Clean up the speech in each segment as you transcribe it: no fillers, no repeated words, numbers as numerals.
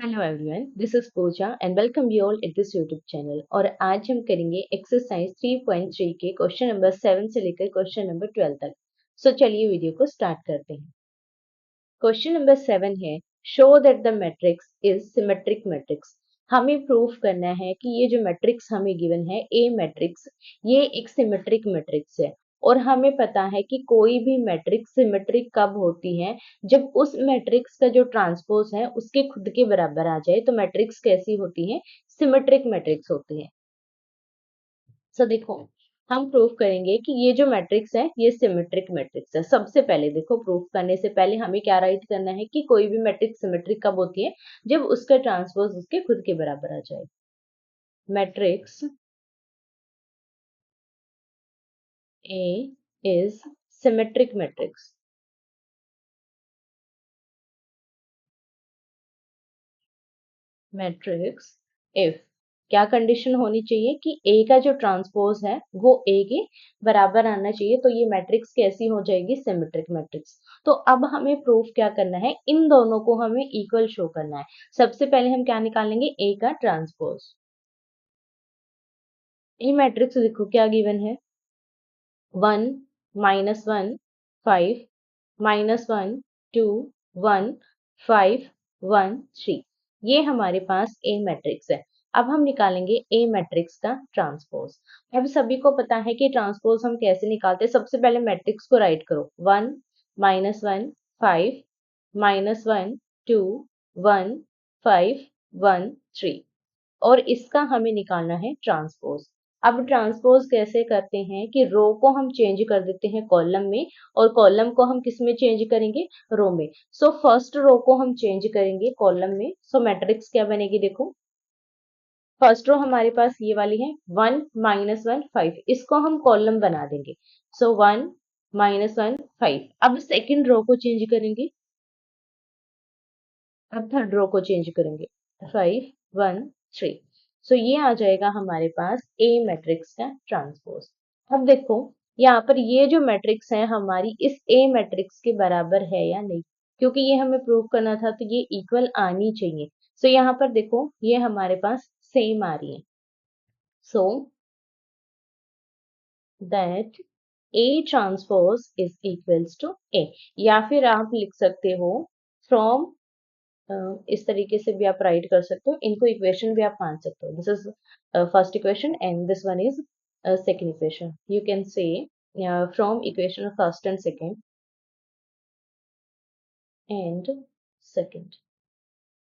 Hello everyone, this is Pooja and welcome you all at this YouTube channel. और आज हम करेंगे एक्सरसाइज 3.3 के क्वेश्चन नंबर 7 से लेकर क्वेश्चन नंबर 12 तक। सो चलिए वीडियो को स्टार्ट करते हैं। क्वेश्चन नंबर 7 है, show that the matrix is symmetric matrix. हमें प्रूफ करना है कि ये जो मैट्रिक्स हमें गिवन है ए मैट्रिक्स, ये एक सिमेट्रिक मैट्रिक्स है। और हमें पता है कि कोई भी मैट्रिक्स सिमेट्रिक कब होती है, जब उस मैट्रिक्स का जो ट्रांसपोज है उसके खुद के बराबर आ जाए तो मैट्रिक्स कैसी होती है, सिमेट्रिक मैट्रिक्स होती है। सो देखो, हम प्रूफ करेंगे कि ये जो मैट्रिक्स है ये सिमेट्रिक मैट्रिक्स है। सबसे पहले देखो, प्रूफ करने से पहले हमें क्या राइट करना है कि कोई भी मैट्रिक्स सिमेट्रिक कब होती है, जब उसका ट्रांसपोज उसके खुद के बराबर आ जाए। Matrix A is symmetric matrix. Matrix if क्या कंडीशन होनी चाहिए कि A का जो ट्रांसपोज है वो A के बराबर आना चाहिए, तो ये मैट्रिक्स कैसी हो जाएगी, सिमेट्रिक मैट्रिक्स। तो अब हमें प्रूफ क्या करना है, इन दोनों को हमें इक्वल शो करना है। सबसे पहले हम क्या निकालेंगे, A का ट्रांसपोज। ये मैट्रिक्स देखो क्या गिवन है, 1 -1 5 -1 2 1 5 1 3। ये हमारे पास ए मैट्रिक्स है। अब हम निकालेंगे ए मैट्रिक्स का ट्रांसपोज। अब सभी को पता है कि ट्रांसपोज हम कैसे निकालते हैं। सबसे पहले मैट्रिक्स को राइट करो, 1 -1 5 -1 2 1 5 1 3, और इसका हमें निकालना है ट्रांसपोज। अब ट्रांसपोज कैसे करते हैं कि रो को हम चेंज कर देते हैं कॉलम में, और कॉलम को हम किस में चेंज करेंगे, रो में। सो फर्स्ट रो को हम चेंज करेंगे कॉलम में। सो मैट्रिक्स क्या बनेगी, देखो फर्स्ट रो हमारे पास ये वाली है, 1 -1 5, इसको हम कॉलम बना देंगे। सो 1 -1 5। अब सेकेंड रो को चेंज करेंगे, अब थर्ड रो को चेंज करेंगे, 5 1 3। सो ये आ जाएगा हमारे पास ए मैट्रिक्स का ट्रांसपोज। अब देखो यहाँ पर ये जो मैट्रिक्स है हमारी इस ए मैट्रिक्स के बराबर है या नहीं, क्योंकि ये हमें प्रूव करना था तो ये इक्वल आनी चाहिए। सो यहाँ पर देखो ये हमारे पास सेम आ रही है। So that A transpose is equals to A, या फिर आप लिख सकते हो फ्रॉम, इस तरीके से भी आप राइट कर सकते हो, इनको इक्वेशन भी आप मान सकते हो। This is first equation and this one is second equation. You can say from equation first and second and second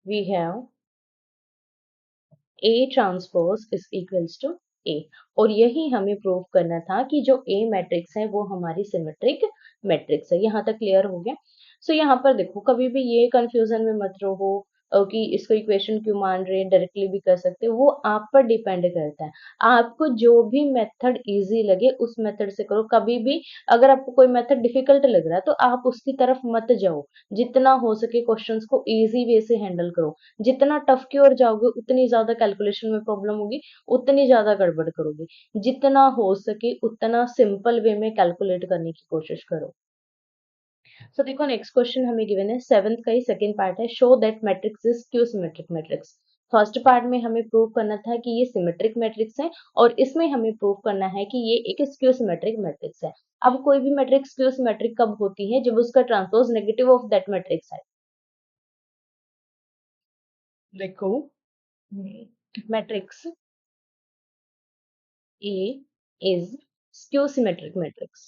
we have A transpose is equals to A, और यही हमें प्रूव करना था कि जो A मैट्रिक्स है वो हमारी सिमेट्रिक मैट्रिक्स है। यहाँ तक क्लियर हो गया। सो यहाँ पर देखो, कभी भी ये कंफ्यूजन में मत रहो कि इसको इक्वेशन क्यों मान रहे हैं, डायरेक्टली भी कर सकते हो, वो आप पर डिपेंड करता है। आपको जो भी मेथड इजी लगे उस मेथड से करो। कभी भी अगर आपको कोई मेथड डिफिकल्ट लग रहा है तो आप उसकी तरफ मत जाओ। जितना हो सके क्वेश्चंस को इजी वे से हैंडल करो। जितना टफ की ओर जाओगे उतनी ज्यादा कैलकुलेशन में प्रॉब्लम होगी, उतनी ज्यादा गड़बड़ करोगे। जितना हो सके उतना सिंपल वे में कैलकुलेट करने की कोशिश करो। सो देखो, नेक्स्ट क्वेश्चन हमें गिवन है, सेवेंथ का ही सेकंड पार्ट है, show that matrix is skew symmetric matrix. First part में हमें प्रूव करना था कि ये सिमेट्रिक मैट्रिक्स है, और इसमें हमें प्रूव करना है कि ये एक स्क्यू सिमेट्रिक मैट्रिक्स है। अब कोई भी मैट्रिक्स स्क्यू सिमेट्रिक कब होती है, जब उसका transpose negative of that matrix है। देखो, matrix A is skew symmetric matrix,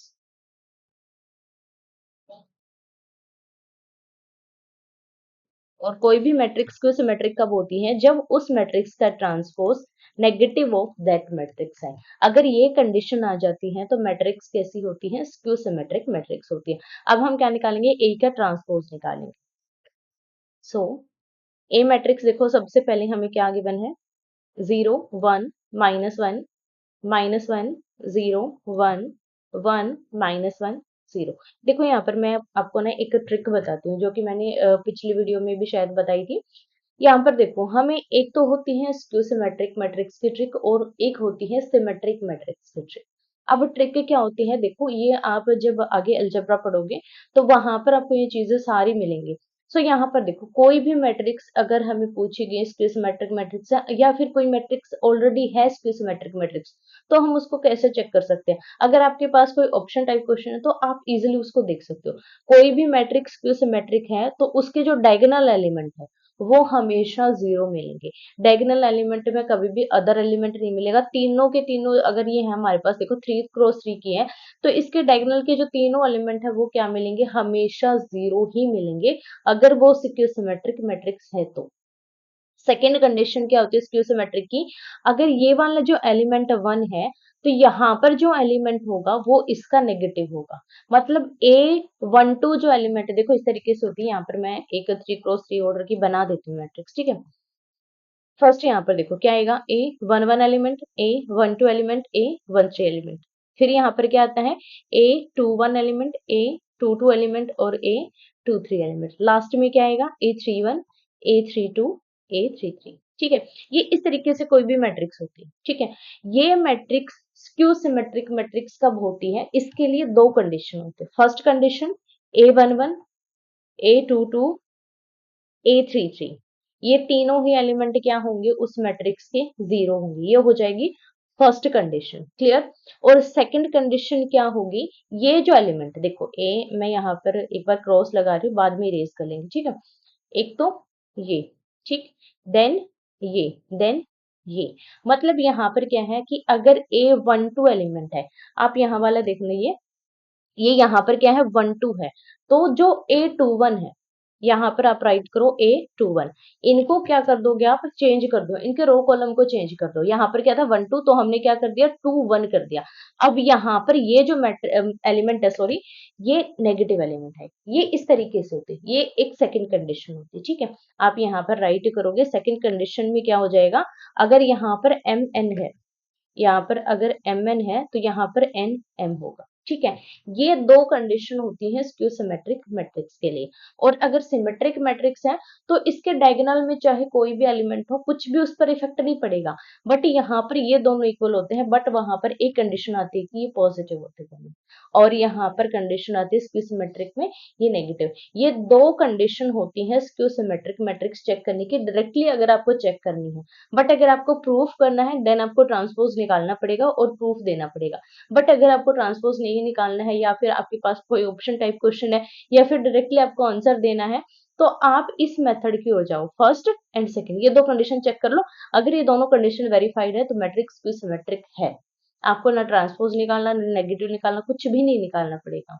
और कोई भी मैट्रिक्स स्क्यू सिमेट्रिक कब होती है, जब उस मैट्रिक्स का transpose negative of that matrix है। अगर ये कंडीशन आ जाती है तो मैट्रिक्स कैसी होती है, स्क्यू सिमेट्रिक मैट्रिक्स होती है। अब हम क्या निकालेंगे, ए का ट्रांसपोज निकालेंगे। सो ए मैट्रिक्स देखो, सबसे पहले हमें क्या गिवन है, 0 1 -1 -1 0 1 1 -1 0। देखो यहाँ पर मैं आपको ना एक ट्रिक बताती हूँ जो कि मैंने पिछली वीडियो में भी शायद बताई थी। यहाँ पर देखो, हमें एक तो होती है स्क्यू सिमेट्रिक मैट्रिक्स की ट्रिक, और एक होती है सिमेट्रिक मैट्रिक्स की ट्रिक। अब ट्रिक क्या होती है, देखो ये आप जब आगे अलजेब्रा पढ़ोगे तो वहां पर आपको ये चीजें सारी मिलेंगी। सो यहाँ पर देखो कोई भी मैट्रिक्स अगर हमें पूछी गई स्क्यू सिमेट्रिक मैट्रिक्स है या फिर कोई मैट्रिक्स ऑलरेडी है स्क्यू सिमेट्रिक मैट्रिक्स, तो हम उसको कैसे चेक कर सकते हैं? अगर आपके पास कोई ऑप्शन टाइप क्वेश्चन है तो आप इजीली उसको देख सकते हो। कोई भी मैट्रिक्स स्क्यू सिमेट्रिक है तो उसके जो डायगोनल एलिमेंट है वो हमेशा जीरो मिलेंगे। डायगोनल एलिमेंट में कभी भी अदर एलिमेंट नहीं मिलेगा। तीनों के तीनों अगर ये है हमारे पास, देखो 3 क्रॉस 3 की है, तो इसके डायगोनल के जो तीनों एलिमेंट है वो क्या मिलेंगे? हमेशा जीरो ही मिलेंगे अगर वो स्क्यू सिमेट्रिक मैट्रिक्स है तो। सेकेंड कंडीशन क्या होती है स्क्यू सिमेट्रिक की? अगर ये वाला जो एलिमेंट 1 है तो यहाँ पर जो एलिमेंट होगा वो इसका नेगेटिव होगा। मतलब A12 जो एलिमेंट है, देखो इस तरीके से होती है। यहाँ पर मैं एक 3 क्रॉस 3 ऑर्डर की बना देती हूँ मैट्रिक्स, ठीक है। फर्स्ट यहाँ पर देखो क्या आएगा, A11 element, A12 element, A13 element. फिर यहाँ पर क्या आता है, A21 एलिमेंट, A22 एलिमेंट और A23 एलिमेंट। लास्ट में क्या आएगा, A31, A32, A33। ठीक है, ये इस तरीके से कोई भी मैट्रिक्स होती है। ठीक है, ये मैट्रिक्स स्क्यू सिमेट्रिक मैट्रिक्स कब होती है? इसके लिए दो कंडीशन होते हैं। First condition A11, A22, A33, ये तीनों ही एलिमेंट क्या होंगे उस मैट्रिक्स के? जीरो होंगे। ये हो जाएगी फर्स्ट कंडीशन, क्लियर। और सेकंड कंडीशन क्या होगी? ये जो एलिमेंट देखो मैं यहाँ पर एक बार क्रॉस लगा रही हूँ, बाद में इरेज कर लेंगे, ठीक है। एक तो ये, ठीक, देन ये, देन ये। मतलब यहाँ पर क्या है कि अगर A12 एलिमेंट है, आप यहाँ वाला देख लीजिए, ये यहाँ पर क्या है 12 है, तो जो A21 है यहाँ पर आप राइट करो A21, इनको क्या कर दोगे आप? चेंज कर दो, इनके रो कॉलम को चेंज कर दो। यहाँ पर क्या था 12, तो हमने क्या कर दिया 21 कर दिया। अब यहाँ पर ये जो एलिमेंट है, सॉरी, ये नेगेटिव एलिमेंट है। ये इस तरीके से होते हैं, ये एक सेकंड कंडीशन होती है, ठीक है। आप यहाँ पर राइट करोगे, सेकंड कंडीशन में क्या हो जाएगा, अगर यहाँ पर MN है, यहाँ पर अगर MN है तो यहाँ पर NM होगा, ठीक है। ये दो कंडीशन होती है स्क्यू सिमेट्रिक मैट्रिक्स के लिए। और अगर सिमेट्रिक मैट्रिक्स है तो इसके डायगोनल में चाहे कोई भी एलिमेंट हो, कुछ भी उस पर इफेक्ट नहीं पड़ेगा। बट यहाँ पर ये दोनों इक्वल होते हैं, बट वहां पर एक कंडीशन आती है कि ये पॉजिटिव होते हैं, और यहाँ पर कंडीशन आती है स्क्यू सिमेट्रिक में ये नेगेटिव। ये दो कंडीशन होती है स्क्यू सिमेट्रिक मैट्रिक्स चेक करने की, डायरेक्टली अगर आपको चेक करनी है। बट अगर आपको प्रूफ करना है देन आपको ट्रांसपोज निकालना पड़ेगा और प्रूफ देना पड़ेगा। बट अगर आपको ट्रांसपोज नहीं निकालना है, या फिर आपके पास कोई ऑप्शन टाइप क्वेश्चन है, या फिर डायरेक्टली आपको आंसर देना है, तो आप इस मेथड की ओर जाओ, फर्स्ट एंड सेकंड, ये दो कंडीशन चेक कर लो। अगर ये दोनों कंडीशन वेरीफाइड है तो मैट्रिक्स स्क्यू सिमेट्रिक है। आपको ना ट्रांसपोज निकालना, ना नेगेटिव निकालना, कुछ भी नहीं निकालना पड़ेगा।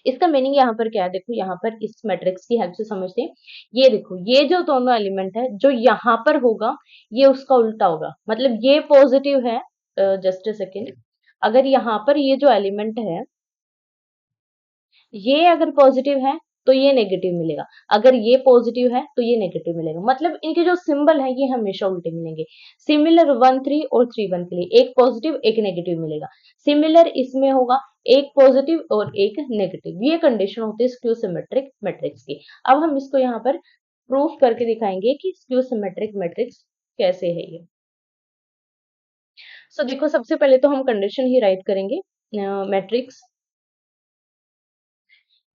इसका मीनिंग यहाँ पर क्या है, देखो यहाँ पर इस मैट्रिक्स की हेल्प से समझते हैं। ये देखो, ये जो दोनों एलिमेंट है, जो यहाँ पर होगा ये उसका उल्टा होगा। मतलब ये पॉजिटिव है, जस्ट अ सेकेंड, अगर यहाँ पर ये जो एलिमेंट है ये अगर पॉजिटिव है तो ये नेगेटिव मिलेगा, अगर ये पॉजिटिव है तो ये नेगेटिव मिलेगा। मतलब इनके जो सिंबल है ये हमेशा उल्टे मिलेंगे। सिमिलर 1 3 और 3 1 के लिए एक पॉजिटिव एक नेगेटिव मिलेगा। सिमिलर इसमें होगा एक पॉजिटिव और एक नेगेटिव। ये कंडीशन होती है स्क्यू सिमेट्रिक मैट्रिक्स की। अब हम इसको यहाँ पर प्रूफ करके दिखाएंगे कि स्क्यू सिमेट्रिक मैट्रिक्स कैसे है ये। सो देखो, सबसे पहले तो हम कंडीशन ही राइट करेंगे। Matrix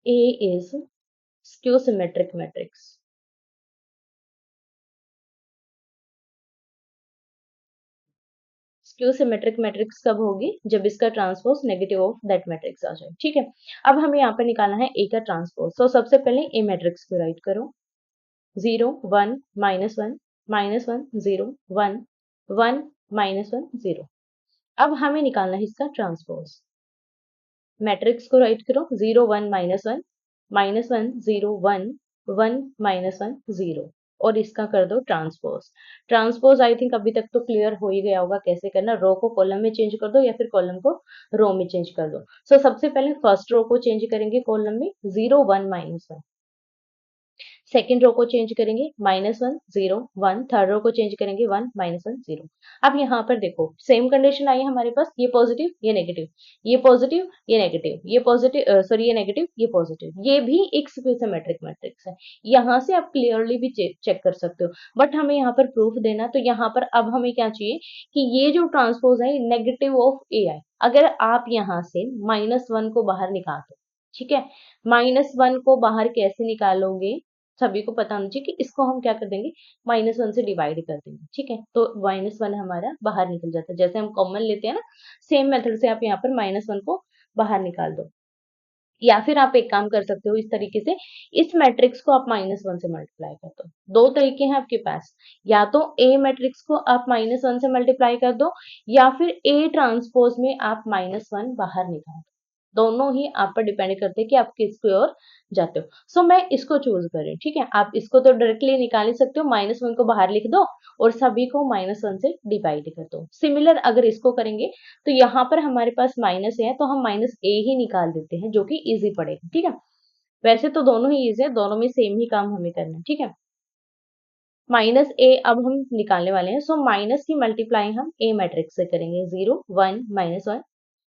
A is skew symmetric matrix. Skew symmetric matrix कब होगी? जब इसका transpose negative of that matrix आ जाए, ठीक है। अब हमें यहाँ पर निकालना है ए का ट्रांसपोज। तो सबसे पहले ए मैट्रिक्स को राइट करो, 0 1 -1 -1 0 1 1 -1 0। अब हमें निकालना है इसका ट्रांसपोज। मैट्रिक्स को राइट करो, 0 1 -1 -1 0 1 1 -1 0, और इसका कर दो ट्रांसपोज। ट्रांसपोज आई थिंक अभी तक तो क्लियर हो ही गया होगा कैसे करना। रो को कॉलम में चेंज कर दो या फिर कॉलम को रो में चेंज कर दो। सो सबसे पहले फर्स्ट रो को चेंज करेंगे कॉलम में, 0 1 -1। सेकेंड रो को चेंज करेंगे, -1 0 1। थर्ड रो को चेंज करेंगे, 1 -1 0। अब यहाँ पर देखो सेम कंडीशन आई है हमारे पास, ये पॉजिटिव ये नेगेटिव, ये पॉजिटिव ये नेगेटिव, ये पॉजिटिव सॉरी ये नेगेटिव ये पॉजिटिव। ये भी एक सिमेट्रिक मैट्रिक्स है। यहाँ से आप क्लियरली भी चेक कर सकते हो। बट हमें यहाँ पर प्रूफ देना, तो यहाँ पर अब हमें क्या चाहिए कि ये जो ट्रांसपोज है नेगेटिव ऑफ ए आई। अगर आप यहाँ से -1 को बाहर निकाल दो, ठीक है। -1 को बाहर कैसे निकालोगे? सभी को पता होना चाहिए कि इसको हम क्या कर देंगे, -1 से डिवाइड कर देंगे, ठीक है। तो -1 हमारा बाहर निकल जाता है, जैसे हम कॉमन लेते हैं ना, सेम मेथड से आप यहाँ पर -1 को बाहर निकाल दो। या फिर आप एक काम कर सकते हो इस तरीके से, इस मैट्रिक्स को आप -1 से मल्टीप्लाई कर दो। दो तरीके हैं आपके पास, या तो ए मैट्रिक्स को आप -1 से मल्टीप्लाई कर दो, या फिर ए ट्रांसपोज में आप -1 बाहर निकाल दो। दोनों ही आप पर डिपेंड करते हैं कि आप किसकी ओर जाते हो। सो मैं इसको चूज कर रही हूँ, ठीक है। आप इसको तो डायरेक्टली निकाल ही सकते हो, -1 को बाहर लिख दो और सभी को -1 से डिवाइड कर दो। सिमिलर अगर इसको करेंगे तो यहाँ पर हमारे पास माइनस है, तो हम -a ही निकाल देते हैं, जो कि इजी पड़ेगा, ठीक है। वैसे तो दोनों ही इजी है, दोनों में सेम ही काम हमें करना है, ठीक है। -a अब हम निकालने वाले हैं, सो माइनस की मल्टीप्लाई हम a मैट्रिक्स से करेंगे। 0 1 -1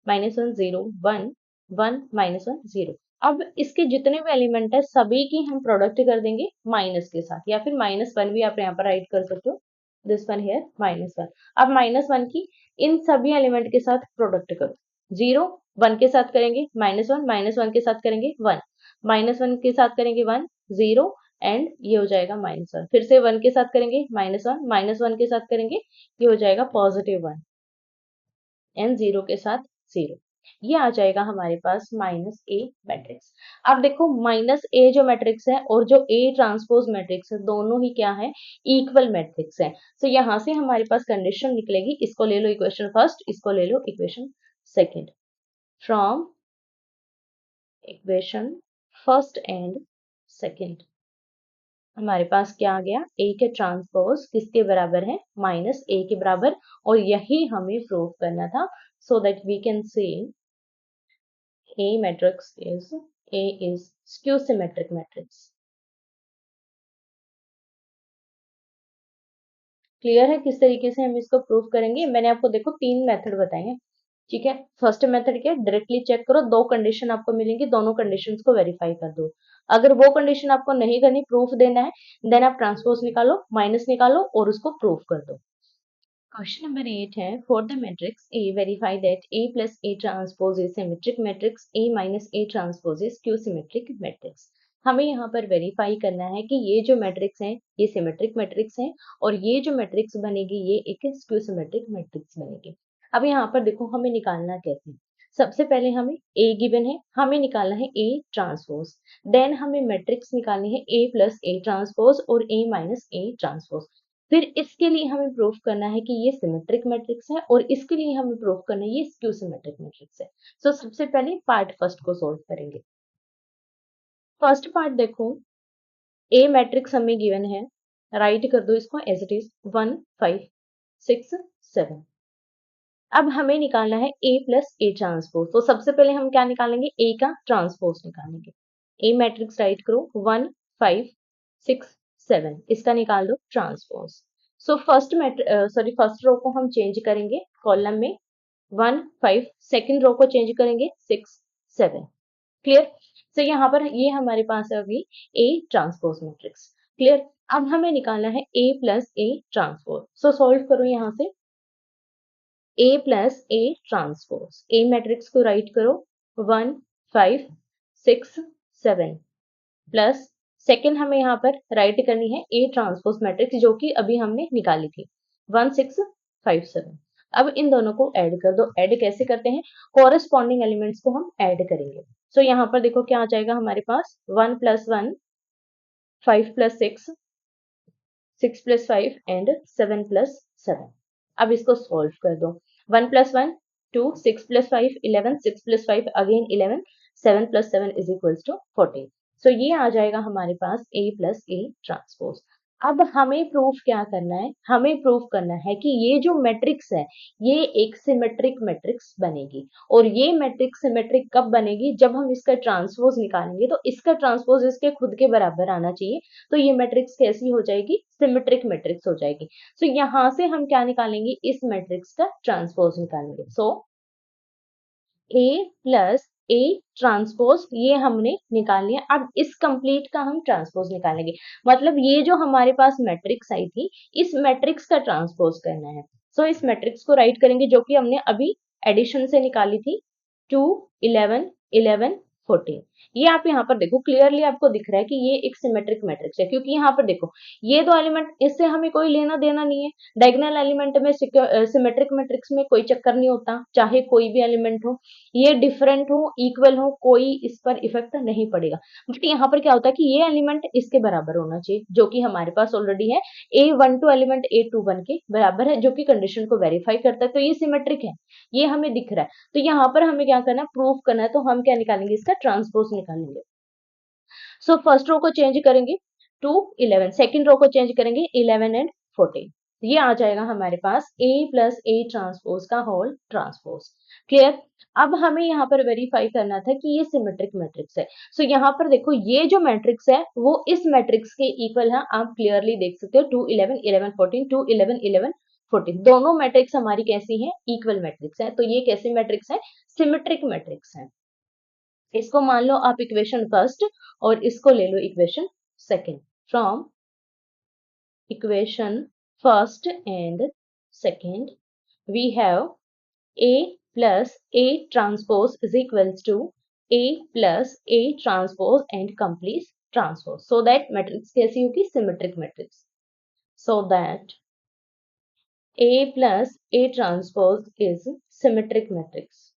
-1 0 1 1 -1 0। अब इसके जितने भी एलिमेंट है सभी की हम प्रोडक्ट कर देंगे माइनस के साथ, या फिर -1 भी आप यहाँ पर राइट कर सकते हो, दिस वन हियर -1। अब -1 की इन सभी एलिमेंट के साथ प्रोडक्ट करो। 0 1 के साथ करेंगे -1 के साथ करेंगे 1 -1 के साथ करेंगे 1 0 एंड ये हो जाएगा -1। फिर से 1 के साथ करेंगे -1 के साथ करेंगे, ये हो जाएगा +1 एंड 0 के साथ 0। ये आ जाएगा हमारे पास -a मैट्रिक्स। अब देखो -a जो मैट्रिक्स है और जो a ट्रांसपोज मैट्रिक्स है, दोनों ही क्या है, इक्वल मैट्रिक्स है। तो यहाँ से हमारे पास कंडीशन निकलेगी, इसको ले लो इक्वेशन फर्स्ट, इसको ले लो equation second. From equation first and second हमारे पास क्या आ गया, a के ट्रांसपोज किसके बराबर है, -a के बराबर, और यही हमें प्रूव करना था। So that we can say A matrix is A is skew symmetric matrix। Clear है किस तरीके से हम इसको प्रूव करेंगे? मैंने आपको देखो 3 मेथड बताए हैं, ठीक है। फर्स्ट मेथड क्या है, डायरेक्टली चेक करो, दो कंडीशन आपको मिलेंगी, दोनों कंडीशंस को वेरीफाई कर दो। अगर वो कंडीशन आपको नहीं करनी, प्रूफ देना है, देन आप ट्रांसपोज निकालो, माइनस निकालो और उसको प्रूफ कर दो। क्वेश्चन नंबर 8 है, for the matrix A verify that A plus A transpose is symmetric matrix, A minus A transpose is skew symmetric matrix. हमें यहाँ पर वेरीफाई करना है कि ये जो मैट्रिक्स है ये सिमेट्रिक मैट्रिक्स है, और ये जो मैट्रिक्स बनेगी ये एक स्क्यू सिमेट्रिक मैट्रिक्स बनेगी। अब यहाँ पर देखो हमें निकालना कैसे, सबसे पहले हमें A गिवन है, हमें निकालना है A ट्रांसपोज, देन हमें मैट्रिक्स निकालनी है A plus A ट्रांसपोज और A minus A ट्रांसपोज। फिर इसके लिए हमें प्रूफ करना है कि ये सिमेट्रिक मैट्रिक्स है, और इसके लिए हमें प्रूफ करना है ये स्क्यू सिमेट्रिक मैट्रिक्स है। सो सबसे पहले पार्ट फर्स्ट को सॉल्व करेंगे। फर्स्ट पार्ट देखो, ए मैट्रिक्स हमें गिवन है, राइट कर दो इसको एज इट इज 1 5 6 7। अब हमें निकालना है A प्लस A ट्रांसपोज, तो सबसे पहले हम क्या निकालेंगे, A का ट्रांसपोज निकालेंगे। A मैट्रिक्स राइट करो 1 5 6 7, इसका निकाल दो ट्रांसपोज। सो फर्स्ट रो को हम चेंज करेंगे कॉलम में 1 5, सेकंड रो को चेंज करेंगे 6 7। क्लियर? सो यहाँ पर ये हमारे पास है अभी A ट्रांसपोज मैट्रिक्स। क्लियर? अब हमें निकालना है A plus A transpose. So solve करो यहाँ से A plus A transpose, A matrix को राइट करो 1 5 6 7 प्लस सेकेंड हमें यहाँ पर राइट करनी है A ट्रांसपोज मैट्रिक्स, जो कि अभी हमने निकाली थी 1 6 5 7। अब इन दोनों को ऐड कर दो। ऐड कैसे करते हैं, कोरेस्पॉन्डिंग एलिमेंट्स को हम ऐड करेंगे। सो यहाँ पर देखो क्या आ जाएगा हमारे पास, 1 plus 1 5 plus 6 6 plus 5 and 7 plus 7। अब इसको सॉल्व कर दो, 1 plus 1 2 6 plus 5 11 6 plus 5 again 11 7 plus 7 is equals to 14। सो ये आ जाएगा हमारे पास A plus A ट्रांसपोज। अब हमें प्रूफ क्या करना है, हमें प्रूफ करना है कि ये जो मैट्रिक्स है ये एक सिमेट्रिक मैट्रिक्स बनेगी, और ये मैट्रिक्स सिमेट्रिक कब बनेगी, जब हम इसका ट्रांसपोज निकालेंगे तो इसका ट्रांसपोज इसके खुद के बराबर आना चाहिए, तो ये मैट्रिक्स कैसी हो जाएगी, सिमेट्रिक मैट्रिक्स हो जाएगी। सो यहाँ से हम क्या निकालेंगे, इस मैट्रिक्स का ट्रांसपोज निकालेंगे। सो A प्लस A ट्रांसपोज ये हमने निकाल लिया। अब इस कंप्लीट का हम ट्रांसपोज निकालेंगे, मतलब ये जो हमारे पास मैट्रिक्स आई थी इस मैट्रिक्स का ट्रांसपोज करना है। सो इस मैट्रिक्स को राइट करेंगे जो कि हमने अभी एडिशन से निकाली थी 2 11 11 14। ये आप यहाँ पर देखो क्लियरली आपको दिख रहा है कि ये एक सिमेट्रिक मैट्रिक्स है, क्योंकि यहाँ पर देखो ये दो एलिमेंट, इससे हमें कोई लेना देना नहीं है। डायगोनल एलिमेंट में सिमेट्रिक मैट्रिक्स में कोई चक्कर नहीं होता, चाहे कोई भी एलिमेंट हो, ये डिफरेंट हो इक्वल हो, कोई इस पर इफेक्ट नहीं पड़ेगा। बट यहाँ पर क्या होता है कि ये एलिमेंट इसके बराबर होना चाहिए, जो कि हमारे पास ऑलरेडी है, A12 एलिमेंट A21 के बराबर है, जो कि कंडीशन को वेरीफाई करता है, तो ये सिमेट्रिक है, ये हमें दिख रहा है। तो यहाँ पर हमें क्या करना है, प्रूफ करना है, तो हम क्या निकालेंगे, इसका ट्रांसपोज निकालेंगे। सो फर्स्ट रो को चेंज करेंगे टू 11, सेकेंड रो को चेंज करेंगे 11 एंड 14, ये आ जाएगा हमारे पास A प्लस A ट्रांसपोज का होल ट्रांसपोज। क्लियर। अब हमें यहाँ पर वेरीफाई करना था कि ये सिमेट्रिक मैट्रिक्स है। सो यहाँ पर देखो ये जो मैट्रिक्स है वो इस मैट्रिक्स के इक्वल है, आप क्लियरली देख सकते हो 2 11 11 14 2 11 11 14, दोनों मैट्रिक्स हमारी कैसी है, इक्वल मैट्रिक्स है। तो ये कैसी मैट्रिक्स है, सिमेट्रिक मैट्रिक्स है। इसको मान लो आप इक्वेशन फर्स्ट और इसको ले लो equation second. From equation first and second we have A plus A transpose is equals to A plus A transpose and complete transpose, so that matrix कैसी होगी, symmetric matrix, so that A plus A transpose is symmetric matrix।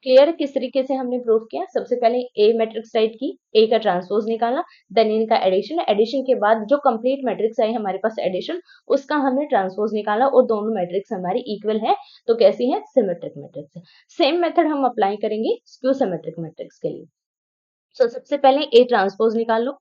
Clear है किस तरीके से हमने prove किया। सबसे पहले ए मैट्रिक्स राइट की, ए का ट्रांसपोज निकाला, देन इनका एडिशन, एडिशन के बाद जो कंप्लीट मैट्रिक्स आई हमारे पास एडिशन, उसका हमने ट्रांसपोज निकाला और दोनों मैट्रिक्स हमारी इक्वल है, तो कैसी है, सिमेट्रिक मैट्रिक्स है। सेम मेथड हम अप्लाई करेंगे स्क्यू सिमेट्रिक मैट्रिक्स के लिए। सो सबसे पहले ए ट्रांसपोज निकाल लो।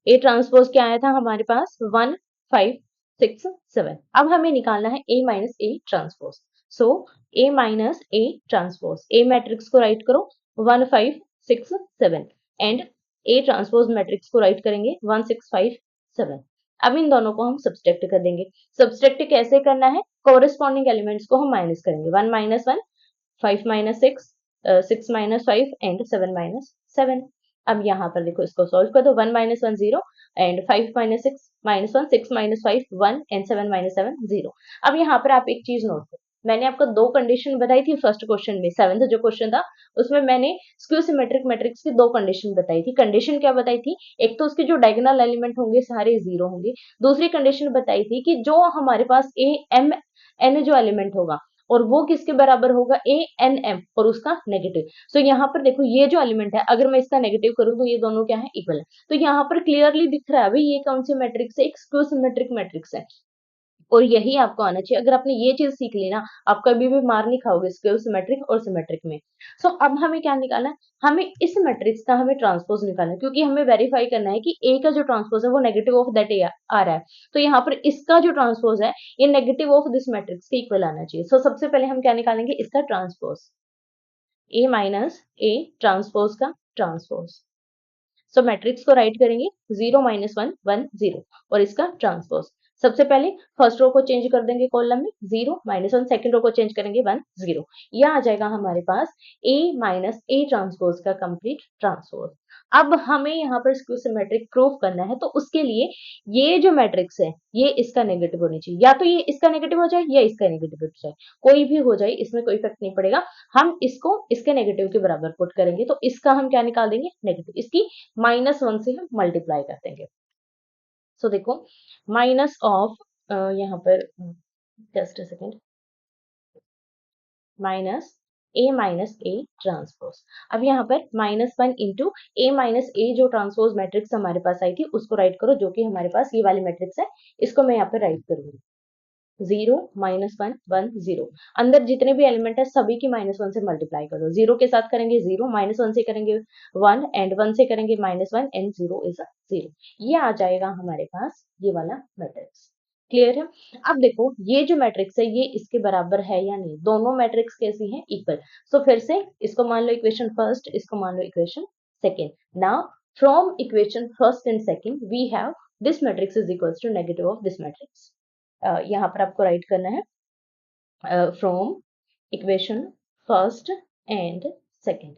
ए ट्रांसपोज क्या आया था हमारे पास, 1 5 6 7। अब हमें निकालना है A minus A transpose. So A minus A transpose, A matrix को राइट करो 1 5 6 7 एंड ए ट्रांसपोज मैट्रिक्स को राइट करेंगे 1 6 5 7। अब इन दोनों को हम सब्सट्रैक्ट कर देंगे। सब्सट्रैक्ट कैसे करना है, कोरिस्पॉन्डिंग एलिमेंट्स को हम माइनस करेंगे, 1 minus 1 5 minus 6 6 minus 5 and 7 minus 7। अब यहाँ पर देखो इसको सॉल्व कर दो, 1 minus 1 0 and 5 minus 6 minus 1 6 minus 5 1 and 7 minus 7 0। अब यहाँ पर आप एक चीज नोट करो, मैंने आपको दो कंडीशन बताई थी फर्स्ट क्वेश्चन में, सेवंथ जो क्वेश्चन था उसमें मैंने स्क्यू सिमेट्रिक मैट्रिक्स की दो कंडीशन बताई थी। कंडीशन क्या बताई थी, एक तो उसके जो डायगोनल एलिमेंट होंगे सारे जीरो होंगे, दूसरी कंडीशन बताई थी कि जो हमारे पास ए एम एन जो एलिमेंट होगा और वो किसके बराबर होगा, ए एन एम और उसका नेगेटिव। सो यहाँ पर देखो ये जो एलिमेंट है अगर मैं इसका नेगेटिव करूं तो ये दोनों क्या है, इक्वल है। तो यहाँ पर क्लियरली दिख रहा है भाई ये कौन सी मैट्रिक्स है, एक स्क्यू सिमेट्रिक मैट्रिक्स है, और यही आपको आना चाहिए। अगर आपने ये चीज सीख ली ना, आप कभी भी मार नहीं खाओगे स्क्यू सिमेट्रिक और सिमेट्रिक में। सो अब हमें क्या निकालना है, हमें इस मैट्रिक्स का हमें ट्रांसपोज निकालना है, क्योंकि हमें वेरीफाई करना है कि ए का जो ट्रांसपोज है वो नेगेटिव ऑफ दैट ए आ रहा है। तो यहाँ पर इसका जो ट्रांसपोज है ये नेगेटिव ऑफ दिस मैट्रिक्स के इक्वल आना चाहिए। सो सबसे पहले हम क्या निकालेंगे, इसका transpose, A minus A transpose का ट्रांसपोज। सो मैट्रिक्स को राइट करेंगे 0 माइनस 1 1 0 और इसका ट्रांसपोज। सबसे पहले फर्स्ट रो को चेंज कर देंगे कॉलम में 0 माइनस 1, सेकेंड रो को चेंज करेंगे 1 0। यह आ जाएगा हमारे पास ए माइनस ए ट्रांसपोज का कंप्लीट ट्रांसपोज। अब हमें यहाँ पर स्क्यू सिमेट्रिक प्रूफ करना है, तो उसके लिए ये जो मैट्रिक्स है ये इसका नेगेटिव होनी चाहिए, या तो ये इसका नेगेटिव हो जाए या इसका नेगेटिव हो जाए, कोई भी हो जाए इसमें कोई इफेक्ट नहीं पड़ेगा। हम इसको इसके नेगेटिव के बराबर पुट करेंगे, तो इसका हम क्या निकाल देंगे, नेगेटिव, इसकी -1 से हम मल्टीप्लाई कर देंगे। सो देखो माइनस ऑफ, यहाँ पर just a second, minus A transpose. अब यहाँ पर -1 इंटू ए माइनस ए जो ट्रांसपोज मैट्रिक्स हमारे पास आई थी उसको राइट करो, जो कि हमारे पास ये वाली मैट्रिक्स है, इसको मैं यहाँ पर राइट करूंगी 0 -1 1 0। अंदर जितने भी एलिमेंट है सभी की -1 से मल्टीप्लाई कर दो, 0 के साथ करेंगे 0, -1 से करेंगे 1 एंड 1 से करेंगे -1 एंड 0 इज 0। ये आ जाएगा हमारे पास ये वाला मैट्रिक्स। क्लियर है। अब देखो ये जो मैट्रिक्स है ये इसके बराबर है या नहीं, दोनों मैट्रिक्स कैसी हैं, इक्वल। सो फिर से इसको मान लो इक्वेशन फर्स्ट, इसको मान लो equation second. Now from equation first and second we have this matrix is equals to negative of this matrix. यहाँ पर आपको राइट करना है from equation first and second.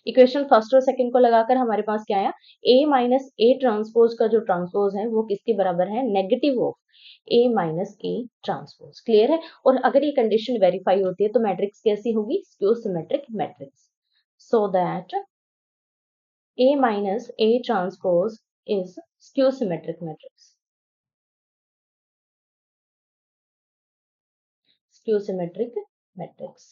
Equation first और सेकंड को लगाकर हमारे पास क्या आया, ए माइनस ए ट्रांसपोज का जो ट्रांसपोज है वो किसके बराबर है, negative of A minus A transpose. Clear है। और अगर ये कंडीशन वेरीफाई होती है तो मैट्रिक्स कैसी होगी, skew symmetric matrix. So that A minus A transpose is skew symmetric matrix. Skew symmetric matrix.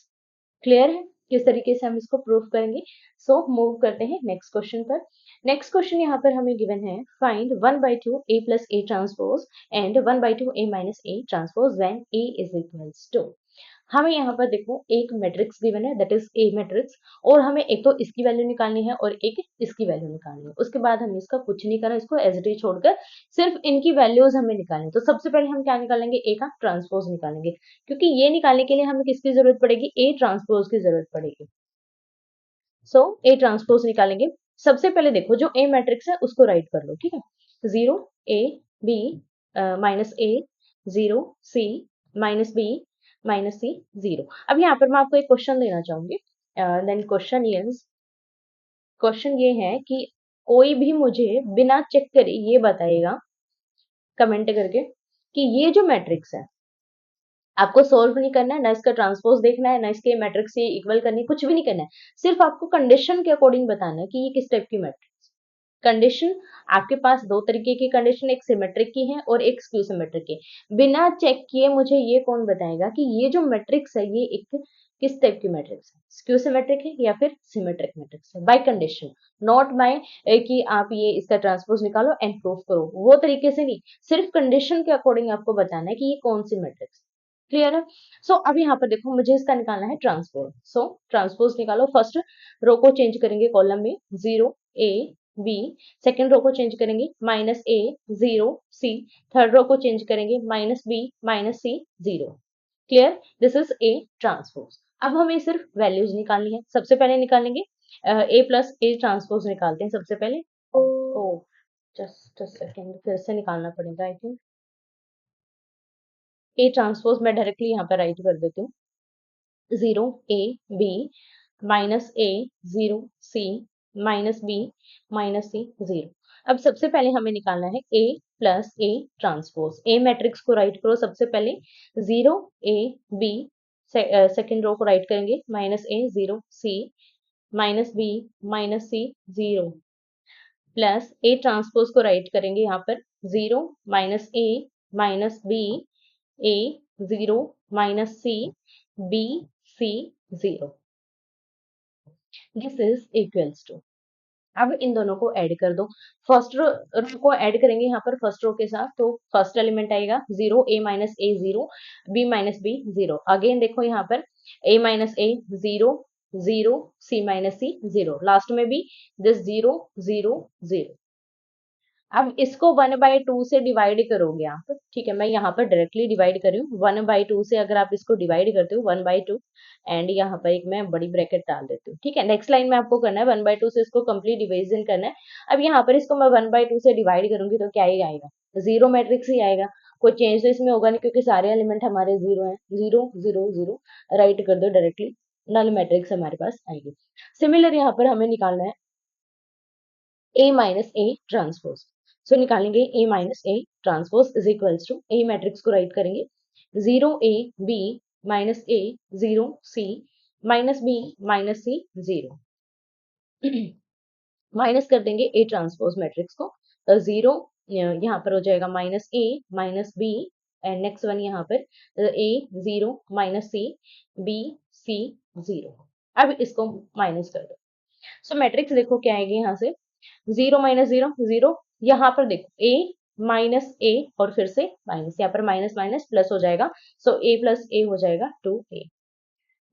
Clear है किस तरीके से हम इसको प्रूव करेंगे। सो मूव करते हैं नेक्स्ट क्वेश्चन पर। नेक्स्ट क्वेश्चन यहाँ पर हमें गिवन है, find 1/2 A plus A transpose and 1/2 A minus A transpose when A is equals to। हमें यहाँ पर देखो एक मैट्रिक्स गिवन है, दैट इज ए मैट्रिक्स, और हमें एक तो इसकी वैल्यू निकालनी है और एक इसकी वैल्यू निकालनी है। उसके बाद हमें इसका कुछ नहीं करना, इसको एज इट इज छोड़कर सिर्फ इनकी वैल्यूज हमें निकालनी है। तो सबसे पहले हम क्या निकालेंगे, ए का ट्रांसपोज निकालेंगे, क्योंकि ये निकालने के लिए हमें किसकी जरूरत पड़ेगी, ए ट्रांसपोज की जरूरत पड़ेगी। सो ए ट्रांसपोज निकालेंगे। सबसे पहले देखो जो ए मैट्रिक्स है उसको राइट कर लो, ठीक है। 0 A B minus A 0 C minus B minus C 0। अब यहाँ पर मैं आपको एक क्वेश्चन देना चाहूंगी। देन क्वेश्चन ये है कि कोई भी मुझे बिना चेक करे ये बताएगा कमेंट करके कि ये जो मैट्रिक्स है आपको सोल्व नहीं करना है, ना इसका ट्रांसपोज देखना है, ना इसके मैट्रिक्स से इक्वल करनी है, कुछ भी नहीं करना है। सिर्फ आपको कंडीशन के अकॉर्डिंग बताना है कि ये किस टाइप की मैट्रिक्स। कंडीशन आपके पास दो तरीके की कंडीशन, एक सिमेट्रिक की है और एक स्क्यू सिमेट्रिक की। बिना चेक किए मुझे ये कौन बताएगा कि ये जो मैट्रिक्स है ये एक किस टाइप की मैट्रिक्स है, स्क्यू सिमेट्रिक है या फिर सिमेट्रिक मैट्रिक्स है। बाय कंडीशन, नॉट बाय कि आप ये इसका ट्रांसपोज निकालो एंड प्रूफ करो, वो तरीके से नहीं, सिर्फ कंडीशन के अकॉर्डिंग आपको बताना है कि ये कौन सी मैट्रिक्स। क्लियर है। सो अब यहाँ पर देखो मुझे इसका निकालना है ट्रांसपोज। सो ट्रांसपोज निकालो। फर्स्ट रो को चेंज करेंगे कॉलम में, 0 ए बी। सेकेंड रो को चेंज करेंगे minus A 0 C. Third row को चेंज करेंगे minus B minus C 0। Clear, this is A transpose. अब हमें सिर्फ वैल्यूज निकालनी है। सबसे पहले निकालेंगे ए प्लस ए ट्रांसपोज निकालते हैं सबसे पहले। ओ जस्ट सेकेंड, फिर से निकालना पड़ेगा आई थिंक। ए ट्रांसपोज मैं डायरेक्टली यहाँ पर राइट कर देती हूँ, 0 A B minus A 0 C minus B minus C 0। अब सबसे पहले हमें निकालना है A plus A transpose. A matrix को राइट करो सबसे पहले, 0 ए बी, सेकेंड रो को राइट करेंगे minus A 0 C minus B minus C 0, plus A transpose को राइट करेंगे यहाँ पर 0 minus A minus B A 0 minus C B C 0। This is equals to, अब इन दोनों को ऐड कर दो। फर्स्ट रो को ऐड करेंगे यहाँ पर फर्स्ट रो के साथ, तो फर्स्ट एलिमेंट आएगा 0 ए minus A 0 B minus B 0। Again देखो यहाँ पर ए minus A 0 0 C minus C 0, last में भी दिस 0 0 0। अब इसको 1/2 से डिवाइड करोगे आप, ठीक है। मैं यहाँ पर डायरेक्टली डिवाइड कर रही हूँ, 1/2 से अगर आप इसको डिवाइड करते हो 1/2, एंड यहाँ पर एक मैं बड़ी ब्रैकेट डाल देती हूँ, ठीक है। नेक्स्ट लाइन में आपको करना है 1/2 से इसको कंप्लीट डिवीजन करना है। अब यहाँ पर इसको मैं 1/2 से डिवाइड करूंगी तो क्या ही आएगा, 0 मैट्रिक्स ही आएगा। कोई चेंज तो इसमें होगा नहीं क्योंकि सारे एलिमेंट हमारे 0 है, 0 0 0 राइट कर दो डायरेक्टली, नल मैट्रिक्स हमारे पास आएगी। सिमिलर यहाँ पर हमें निकालना है A minus A transpose. So निकालेंगे A minus A transpose is equals to, A matrix को राइट करेंगे 0 A B minus A 0 C minus B minus C 0। Minus कर देंगे ए ट्रांसपोज मैट्रिक्स को, 0 यहाँ पर हो जाएगा minus A minus B, and next one यहाँ पर ए 0 माइनस सी बी सी 0। अब इसको माइनस कर दो। सो मैट्रिक्स देखो क्या आएगी यहाँ से, 0 माइनस 0 0, यहाँ पर देखो ए माइनस ए और फिर से माइनस, यहाँ पर माइनस माइनस प्लस हो जाएगा, सो ए प्लस ए हो जाएगा 2a।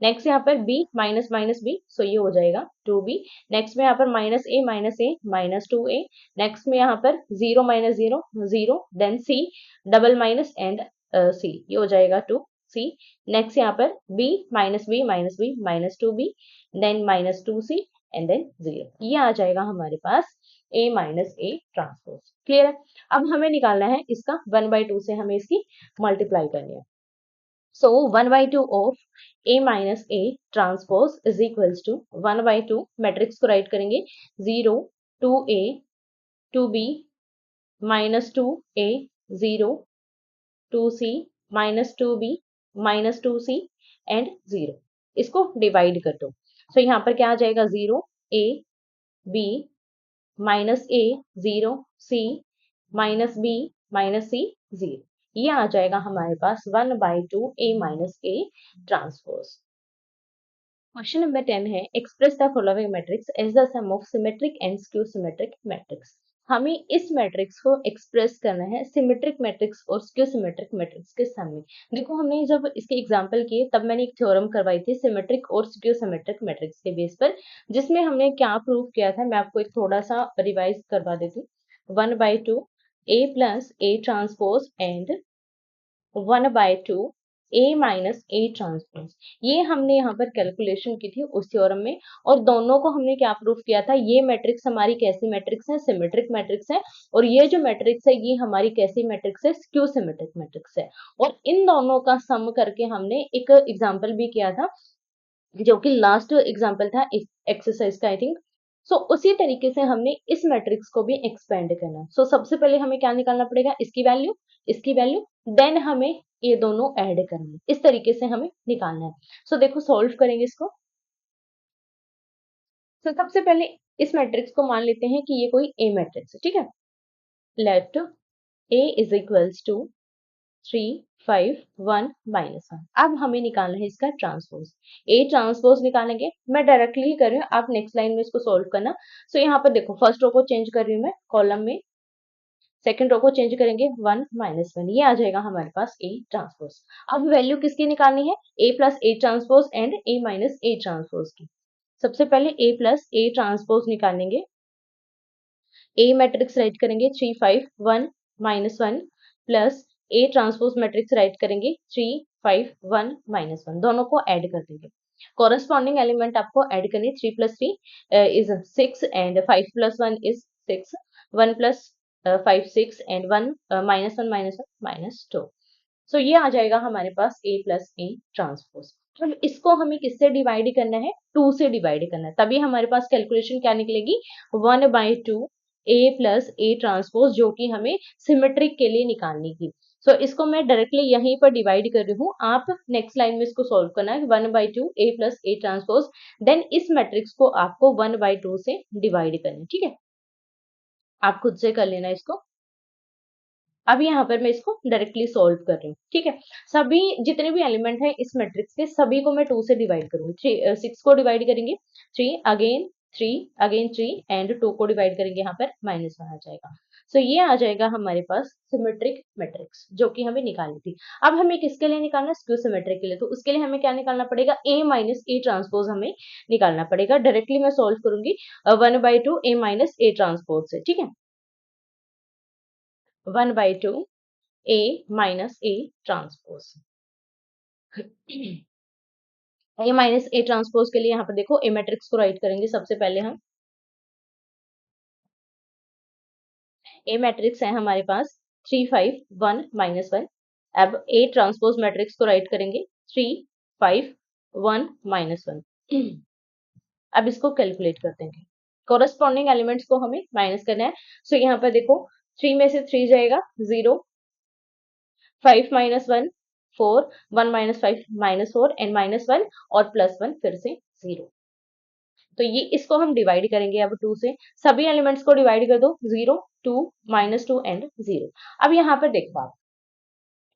नेक्स्ट यहाँ पर b माइनस माइनस b, सो ये हो जाएगा 2b। नेक्स्ट में यहाँ पर minus A minus 2a। Next में यहाँ पर 0 minus 0 0, then c double minus and c, ये हो जाएगा 2c। नेक्स्ट यहाँ पर b minus b minus 2b, then minus 2c and then 0, ये आ जाएगा हमारे पास a minus A transpose. Clear है। अब हमें निकालना है इसका 1/2 से हमें इसकी मल्टीप्लाई करनी है। So 1/2 of A minus A transpose is equals to 1/2 matrix को राइट करेंगे 0 2A 2B minus 2A 0 2C minus 2B minus 2C and 0 इसको डिवाइड कर दो। सो यहाँ पर क्या आ जाएगा 0 A B minus A 0 C minus B minus C 0 ये आ जाएगा हमारे पास 1/2 A minus A transpose. Question number 10 है express the following matrix as the sum of symmetric and skew symmetric matrix. हमें इस मैट्रिक्स को एक्सप्रेस करना है सिमेट्रिक मैट्रिक्स और स्क्यू सिमेट्रिक मैट्रिक्स के सम में। देखो हमने जब इसके एग्जांपल किए तब मैंने एक थ्योरम करवाई थी सिमेट्रिक और स्क्यू सिमेट्रिक मैट्रिक्स के बेस पर, जिसमें हमने क्या प्रूव किया था मैं आपको एक थोड़ा सा रिवाइज करवा देती हूँ। 1/2 A plus A transpose and 1/2 A minus A transpose, ये हमने यहाँ पर कैलकुलेशन की थी उस थ्योरम में, और दोनों को हमने क्या प्रूफ किया था, ये मैट्रिक्स हमारी कैसी मैट्रिक्स है, सिमेट्रिक मैट्रिक्स है, और ये जो मैट्रिक्स है ये हमारी कैसी मैट्रिक्स है, स्क्यू सिमेट्रिक मैट्रिक्स है। और इन दोनों का सम करके हमने एक एग्जाम्पल भी किया था जो कि लास्ट एग्जाम्पल था एक्सरसाइज का आई थिंक। सो उसी तरीके से हमने इस मैट्रिक्स को भी एक्सपेंड करना है। सो सबसे पहले हमें क्या निकालना पड़ेगा, इसकी वैल्यू, देन हमें ये दोनों ऐड करना है, इस तरीके से हमें निकालना है। सो देखो सॉल्व करेंगे इसको। सो सबसे पहले इस मैट्रिक्स को मान लेते हैं कि ये कोई ए मैट्रिक्स है, ठीक है। Let A is equals to 3 5 1 -1। अब हमें निकालना है इसका ट्रांसपोज। ए ट्रांसपोज निकालेंगे, मैं डायरेक्टली ही कर रही हूँ, आप नेक्स्ट लाइन में इसको सोल्व करना। सो यहाँ पर देखो फर्स्ट रो को चेंज कर रही हूँ मैं कॉलम में, सेकंड रो को चेंज करेंगे 1 -1, ये आ जाएगा हमारे पास ए ट्रांसपोज। अब वैल्यू किसकी निकालनी है, A plus A transpose and A minus A transpose की। सबसे पहले ए प्लस ए ट्रांसपोज निकालेंगे, ए मैट्रिक्स राइट करेंगे 3 5 1 -1 plus A transpose matrix right करेंगे 3 5 1 -1, दोनों को ऐड कर देंगे। कॉरेस्पॉन्डिंग एलिमेंट आपको ऐड करनी, 3 + 3 इज 6 एंड 5 + 1 इज 6, 1 + 5 6 एंड 1 -1 -2। सो ये आ जाएगा हमारे पास ए प्लस ए ट्रांसपोज। अब इसको हमें किससे डिवाइड करना है, 2 से डिवाइड करना है, तभी हमारे पास कैलकुलेशन क्या निकलेगी, 1/2 ए प्लस ए ट्रांसपोज, जो कि हमें सिमेट्रिक के लिए निकालनी थी। सो इसको मैं डायरेक्टली यहीं पर डिवाइड कर रही हूँ, आप नेक्स्ट लाइन में इसको सॉल्व करना है 1/2 ए प्लस ए ट्रांसपोज, देन इस मैट्रिक्स को आपको 1/2 से डिवाइड करना है, ठीक है। आप खुद से कर लेना इसको। अब यहाँ पर मैं इसको डायरेक्टली सॉल्व कर रही हूँ, ठीक है। सभी जितने भी एलिमेंट है इस मैट्रिक्स के सभी को मैं 2 से डिवाइड करूंगी। 6 को डिवाइड करेंगे 3 अगेन 3 एंड 2 को डिवाइड करेंगे, यहाँ पर -1 आ जाएगा। सो ये आ जाएगा हमारे पास सिमेट्रिक मैट्रिक्स जो कि हमें निकालनी थी। अब हमें किसके लिए निकालना है, स्क्यू सिमेट्रिक के लिए, तो उसके लिए हमें क्या निकालना पड़ेगा, ए माइनस ए ट्रांसपोज हमें निकालना पड़ेगा। डायरेक्टली मैं सॉल्व करूंगी 1/2 ए माइनस ए ट्रांसपोज से, ठीक है। 1/2 A minus A transpose. A minus A transpose के लिए यहाँ पर देखो A मैट्रिक्स को राइट करेंगे सबसे पहले हम। A मैट्रिक्स है हमारे पास 3 5 1 -1। अब A ट्रांसपोज मैट्रिक्स को राइट करेंगे 3 5 1 -1। अब इसको कैलकुलेट कर देंगे, कोरस्पॉन्डिंग एलिमेंट्स को हमें माइनस करना है। सो यहाँ पर देखो 3 में से 3 जाएगा 0, 5 -1 4, 1 -5 -4 एंड -1 और +1 फिर से 0। तो ये इसको हम डिवाइड करेंगे अब 2 से, सभी एलिमेंट्स को डिवाइड कर दो 0 2 -2 एंड 0। अब यहाँ पर देखो आप,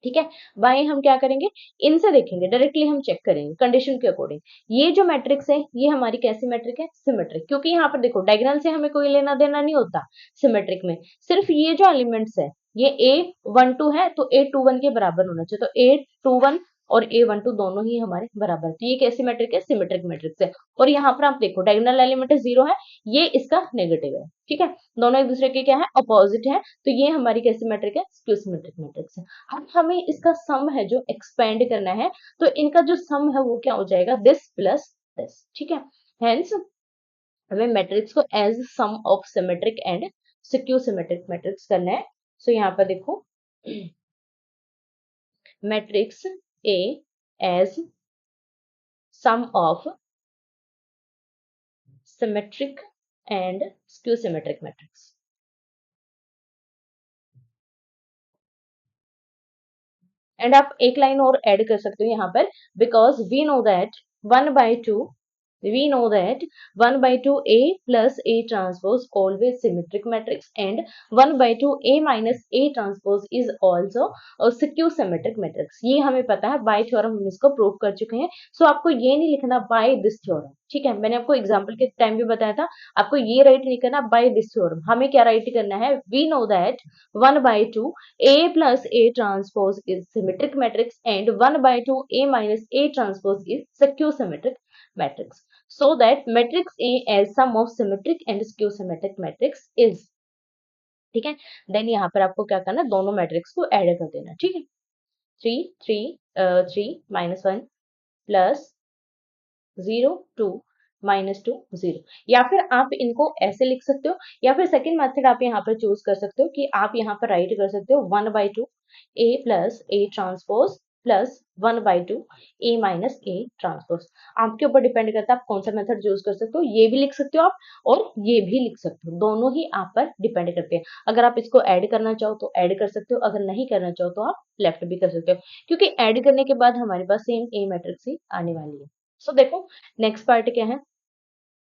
ठीक है, बाएं हम क्या करेंगे, इनसे देखेंगे, डायरेक्टली हम चेक करेंगे कंडीशन के अकॉर्डिंग। ये जो मैट्रिक्स है ये हमारी कैसी मैट्रिक है, सिमेट्रिक, क्योंकि यहाँ पर देखो डायगोनल से हमें कोई लेना देना नहीं होता सिमेट्रिक में, सिर्फ ये जो एलिमेंट्स है ये A12 है तो A21 के बराबर होना चाहिए, तो A21 और A12 दोनों ही हमारे बराबर, तो ये कैसी मैट्रिक है, सिमेट्रिक मैट्रिक्स है। और यहाँ पर आप देखो डायगोनल एलिमेंट 0 है, ये इसका नेगेटिव है, ठीक है, दोनों एक दूसरे के क्या है, अपोजिट है, तो ये हमारी कैसी मैट्रिक है, स्क्यू सिमेट्रिक मैट्रिक्स है। अब हमें इसका सम है जो एक्सपेंड करना है, तो इनका जो सम है वो क्या हो जाएगा, दिस प्लस दिस, ठीक है। हेंस हमें मैट्रिक्स को as sum of symmetric and skew symmetric matrix करना है। सो यहाँ पर देखो matrix A as sum of symmetric and skew symmetric matrix. And आप एक लाइन और ऐड कर सकते हो यहाँ पर, because we know that 1/2 we know that 1/2 A plus A transpose always symmetric matrix and 1/2 A minus A transpose is also a skew symmetric matrix. ये हमें पता है, बाय थ्योरम हम इसको प्रूव कर चुके हैं. सो आपको ये नहीं लिखना बाय दिस थ्योरम, ठीक है. मैंने आपको एग्जांपल के टाइम भी बताया था, आपको ये राइट नहीं करना बाय दिस थ्योरम. हमें क्या राइट करना है, we know that 1/2 A plus A transpose is symmetric matrix and 1/2 A minus A transpose is skew symmetric matrix. So that matrix A as sum of symmetric and skew symmetric matrix is. ठीक है. Then यहाँ पर आपको क्या करना, दोनों matrix को add कर देना. ठीक है. 3 -1 प्लस 0 2 -2 0. या फिर आप इनको ऐसे लिख सकते हो, या फिर सेकंड मेथड आप यहाँ पर चूज कर सकते हो कि आप यहाँ पर राइट कर सकते हो 1/2 A plus A transpose plus 1/2 A minus A transpose. आपके ऊपर डिपेंड करता है आप कौन सा मेथड चूज कर सकते हो. ये भी लिख सकते हो आप और ये भी लिख सकते हो, दोनों ही आप पर डिपेंड करते हैं. अगर आप इसको ऐड करना चाहो तो ऐड कर सकते हो, अगर नहीं करना चाहो तो आप लेफ्ट भी कर सकते हो, क्योंकि ऐड करने के बाद हमारे पास सेम A मैट्रिक्स ही आने वाली है. सो देखो नेक्स्ट पार्ट क्या है,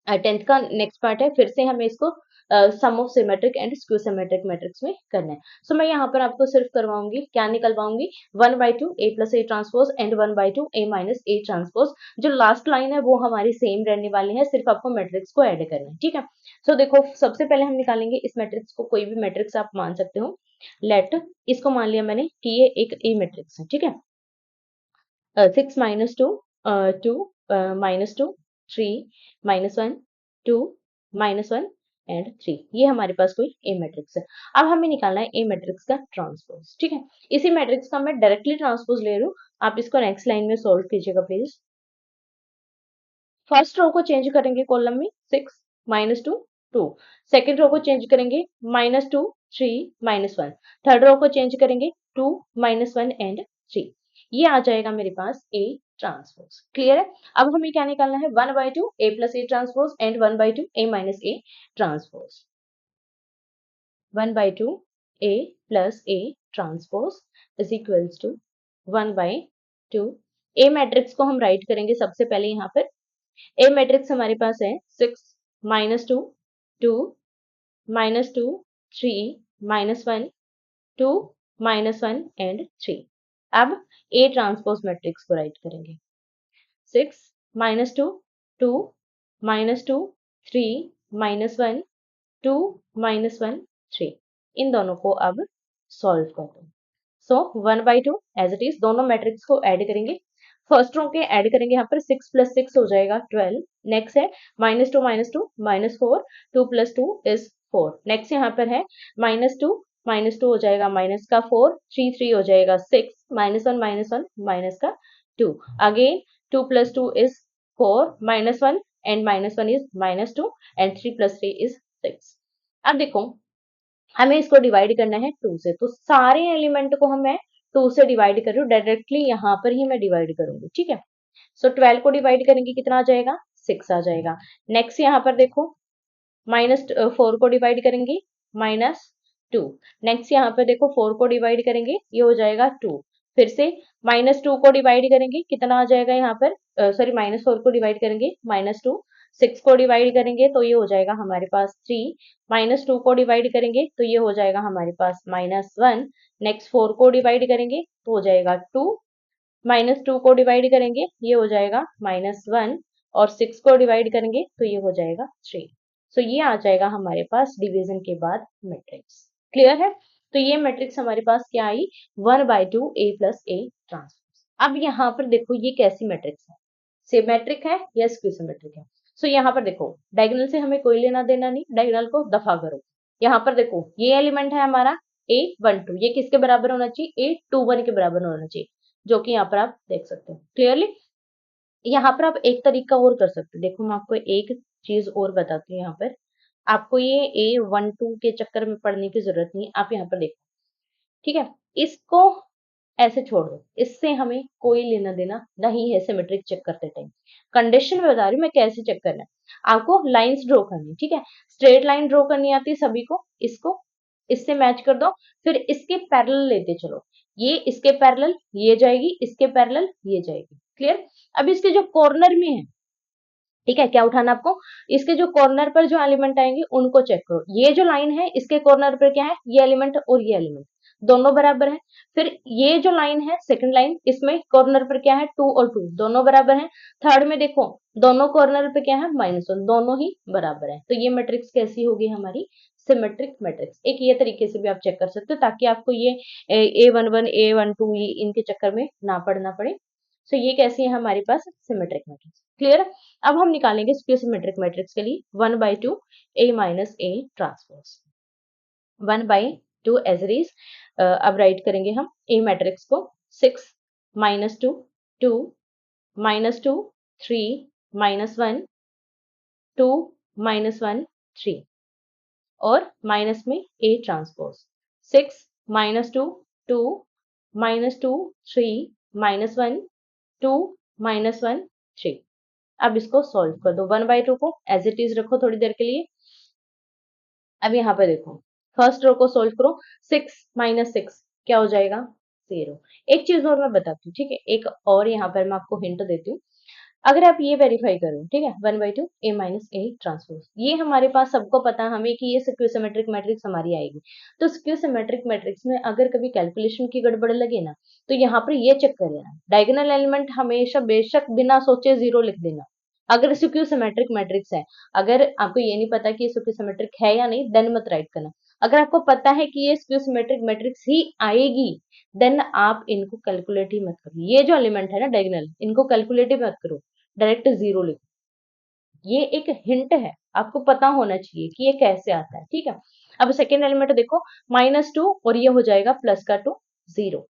10th का नेक्स्ट पार्ट है. फिर से हमें इसको sum of symmetric and skew symmetric matrix में करना है. सो मैं यहाँ पर आपको सिर्फ करवाऊंगी, क्या निकलवाऊंगी, 1/2 A plus A transpose and 1/2 A minus A transpose. जो लास्ट लाइन है वो हमारी सेम रहने वाली है, सिर्फ आपको मैट्रिक्स को ऐड करना है. ठीक है. सो देखो सबसे पहले हम निकालेंगे इस मैट्रिक्स को, कोई भी मैट्रिक्स आप मान सकते हो. लेट इसको मान लिया मैंने कि ये एक ए मैट्रिक्स है. ठीक है. 6 -2 2 -2 3 -1 2 -1 एंड 3. ये हमारे पास कोई ए मैट्रिक्स है. अब हमें निकालना है ए मैट्रिक्स का ट्रांसपोज. ठीक है. इसी मैट्रिक्स का मैं डायरेक्टली ट्रांसपोज ले रही हूँ. आप इसको नेक्स्ट लाइन में सोल्व कीजिएगा प्लीज. फर्स्ट रो को चेंज करेंगे कॉलम में 6 -2 2. सेकेंड रो को चेंज करेंगे -2 3 -1. थर्ड रो को चेंज करेंगे 2 -1 एंड 3. ये आ जाएगा मेरे पास ए ट्रांसपोज. क्लियर है. अब हमें क्या निकालना है, 1/2 A plus A transpose and 1/2 A minus A transpose. 1/2 A plus A transpose is equals to 1/2. A matrix को हम राइट करेंगे सबसे पहले यहाँ पर. ए मैट्रिक्स हमारे पास है 6 -2 2 -2 3 -1 2 -1 एंड 3. अब ए ट्रांसपोज मैट्रिक्स को राइट करेंगे 6 -2 2 -2 3 -1 2 -1 3. इन दोनों को अब सॉल्व कर दो. सो 1/2 एज इट इज, दोनों मैट्रिक्स को ऐड करेंगे. फर्स्ट रो के ऐड करेंगे यहाँ पर 6 + 6 हो जाएगा 12. नेक्स्ट है -2 -2 -4 2 + 2 is 4. नेक्स्ट यहाँ पर है -2 -2 हो जाएगा माइनस का 4 3 3 हो जाएगा 6 -1 -1 माइनस का 2. Again 2 + 2 is 4 -1 and -1 is -2 and 3 + 3 is 6. अब देखो हमें इसको डिवाइड करना है 2 से, तो सारे एलिमेंट को हम मैं 2 से डिवाइड कर रही हूँ. डायरेक्टली यहाँ पर ही मैं डिवाइड करूंगी. ठीक है. सो 12 को डिवाइड करेंगे कितना आ जाएगा, 6 आ जाएगा. नेक्स्ट यहाँ पर देखो -4 को डिवाइड करेंगे -2. नेक्स्ट यहाँ पर देखो 4 को डिवाइड करेंगे ये हो जाएगा 2. फिर से -2 को डिवाइड करेंगे कितना आ जाएगा यहाँ पर, सॉरी -4 को डिवाइड करेंगे -2. 6 को डिवाइड करेंगे तो ये हो जाएगा हमारे पास 3. -2 को डिवाइड करेंगे तो ये हो जाएगा हमारे पास -1. नेक्स्ट 4 को डिवाइड करेंगे तो हो जाएगा 2. -2 को डिवाइड करेंगे ये हो जाएगा -1 और 6 को डिवाइड करेंगे तो ये हो जाएगा 3. सो ये आ जाएगा हमारे पास डिवीजन के बाद मैट्रिक्स. क्लियर है. तो ये मैट्रिक्स हमारे पास क्या आई, 1/2 A plus A ट्रांसपोज. अब यहाँ पर देखो ये कैसी मैट्रिक्स है, सिमेट्रिक है या स्क्यू सिमेट्रिक है. सो यहाँ पर देखो डायगोनल से हमें कोई लेना देना नहीं, डायगोनल को दफा करो. यहाँ पर देखो ये एलिमेंट है हमारा A12, ये किसके बराबर होना चाहिए, A21 के बराबर होना चाहिए, जो कि यहाँ पर आप देख सकते हो क्लियरली. यहाँ पर आप एक तरीका और कर सकते हो. देखो मैं आपको एक चीज और बताती हूँ. यहाँ पर आपको ये A12 के चक्कर में पड़ने की जरूरत नहीं. आप यहाँ पर देखो. ठीक है. इसको ऐसे छोड़ दो, इससे हमें कोई लेना देना नहीं है सिमेट्रिक चेक करते टाइम। कंडीशन में बता रही हूँ मैं कैसे चेक करना है। आपको लाइंस ड्रॉ करनी, ठीक है, स्ट्रेट लाइन ड्रॉ करनी आती है सभी को, इसको इससे मैच कर दो, फिर इसके पैरेलल लेते चलो, ये इसके पैरेलल ये जाएगी, इसके पैरेलल ये जाएगी, क्लियर। अब इसके जो कॉर्नर में है, ठीक है, क्या उठाना आपको, इसके जो कॉर्नर पर जो एलिमेंट आएंगे उनको चेक करो, ये जो लाइन है इसके कॉर्नर पर क्या है, ये एलिमेंट और ये एलिमेंट दोनों बराबर है। फिर ये जो लाइन है सेकंड लाइन, इसमें कॉर्नर पर क्या है, 2 और 2 दोनों बराबर है। थर्ड में देखो दोनों कॉर्नर पे क्या है, -1, दोनों ही बराबर है। तो ये मैट्रिक्स कैसी होगी हमारी, सिमेट्रिक मैट्रिक्स। एक ये तरीके से भी आप चेक कर सकते हो ताकि आपको ये A11 A12 इनके चक्कर में ना पड़ना पड़े। सो ये कैसी है हमारे पास, सिमेट्रिक मैट्रिक्स, क्लियर। अब हम निकालेंगे स्क्यू सिमेट्रिक मैट्रिक्स के लिए 1/2 A minus A transpose, 1/2 as it is. अब राइट करेंगे हम A मैट्रिक्स को, 6 -2 2 -2 3 -1 2 -1 3 और माइनस में A ट्रांसपोज, 6 -2 2 -2 3 -1 2 -1 3। अब इसको सॉल्व कर दो, 1/2 को एज इट इज रखो थोड़ी देर के लिए। अब यहाँ पे देखो फर्स्ट रो को सॉल्व करो, 6 - 6 क्या हो जाएगा, 0। एक चीज और मैं बताती हूँ, ठीक है, एक और यहाँ पर मैं आपको हिंट देती हूँ। अगर आप ये वेरीफाई करो, ठीक है, 1/2 A माइनस A ट्रांसपोज, ये हमारे पास सबको पता है हमें कि ये स्क्यू सिमेट्रिक मैट्रिक्स हमारी आएगी। तो स्क्यू सिमेट्रिक मैट्रिक्स में अगर कभी कैलकुलेशन की गड़बड़ लगे ना, तो यहाँ पर ये चेक कर लेना, डायगोनल एलिमेंट हमेशा बेशक बिना सोचे 0 लिख देना अगर स्क्यू सिमेट्रिक मैट्रिक्स है। अगर आपको ये नहीं पता कि ये स्क्यू सिमेट्रिक है या नहीं, देन मत राइट करना। अगर आपको पता है कि ये स्क्यू सिमेट्रिक मैट्रिक्स ही आएगी, देन आप इनको कैलकुलेट ही मत करो। ये जो एलिमेंट है ना डायगोनल, इनको कैलकुलेट ही मत करो, डायरेक्ट 0 लिखो। ये एक हिंट है, आपको पता होना चाहिए कि ये कैसे आता है, ठीक है। अब सेकेंड एलिमेंट देखो, -2 और ये हो जाएगा प्लस का 2 0।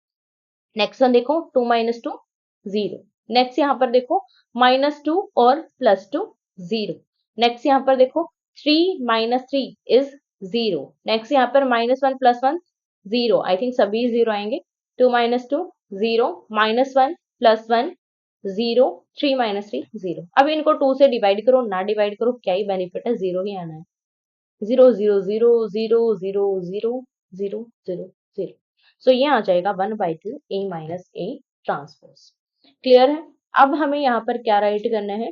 नेक्स्ट वन देखो 2 - 2 0। नेक्स्ट यहाँ पर देखो -2 और +2 0। नेक्स्ट यहाँ पर देखो 3 - 3 इज 0। नेक्स्ट यहाँ पर -1 + 1 0, आई थिंक सभी 0 आएंगे। 2 - 2 0 -1 + 1 0 3 - 3 0। अब इनको 2 से डिवाइड करो ना डिवाइड करो क्या ही बेनिफिट है, 0 ही आना है। 0 0 0 0 0 0 0 0 0। सो ये आ जाएगा 1/2 A minus A transpose, clear है। अब हमें यहाँ पर क्या राइट करना है,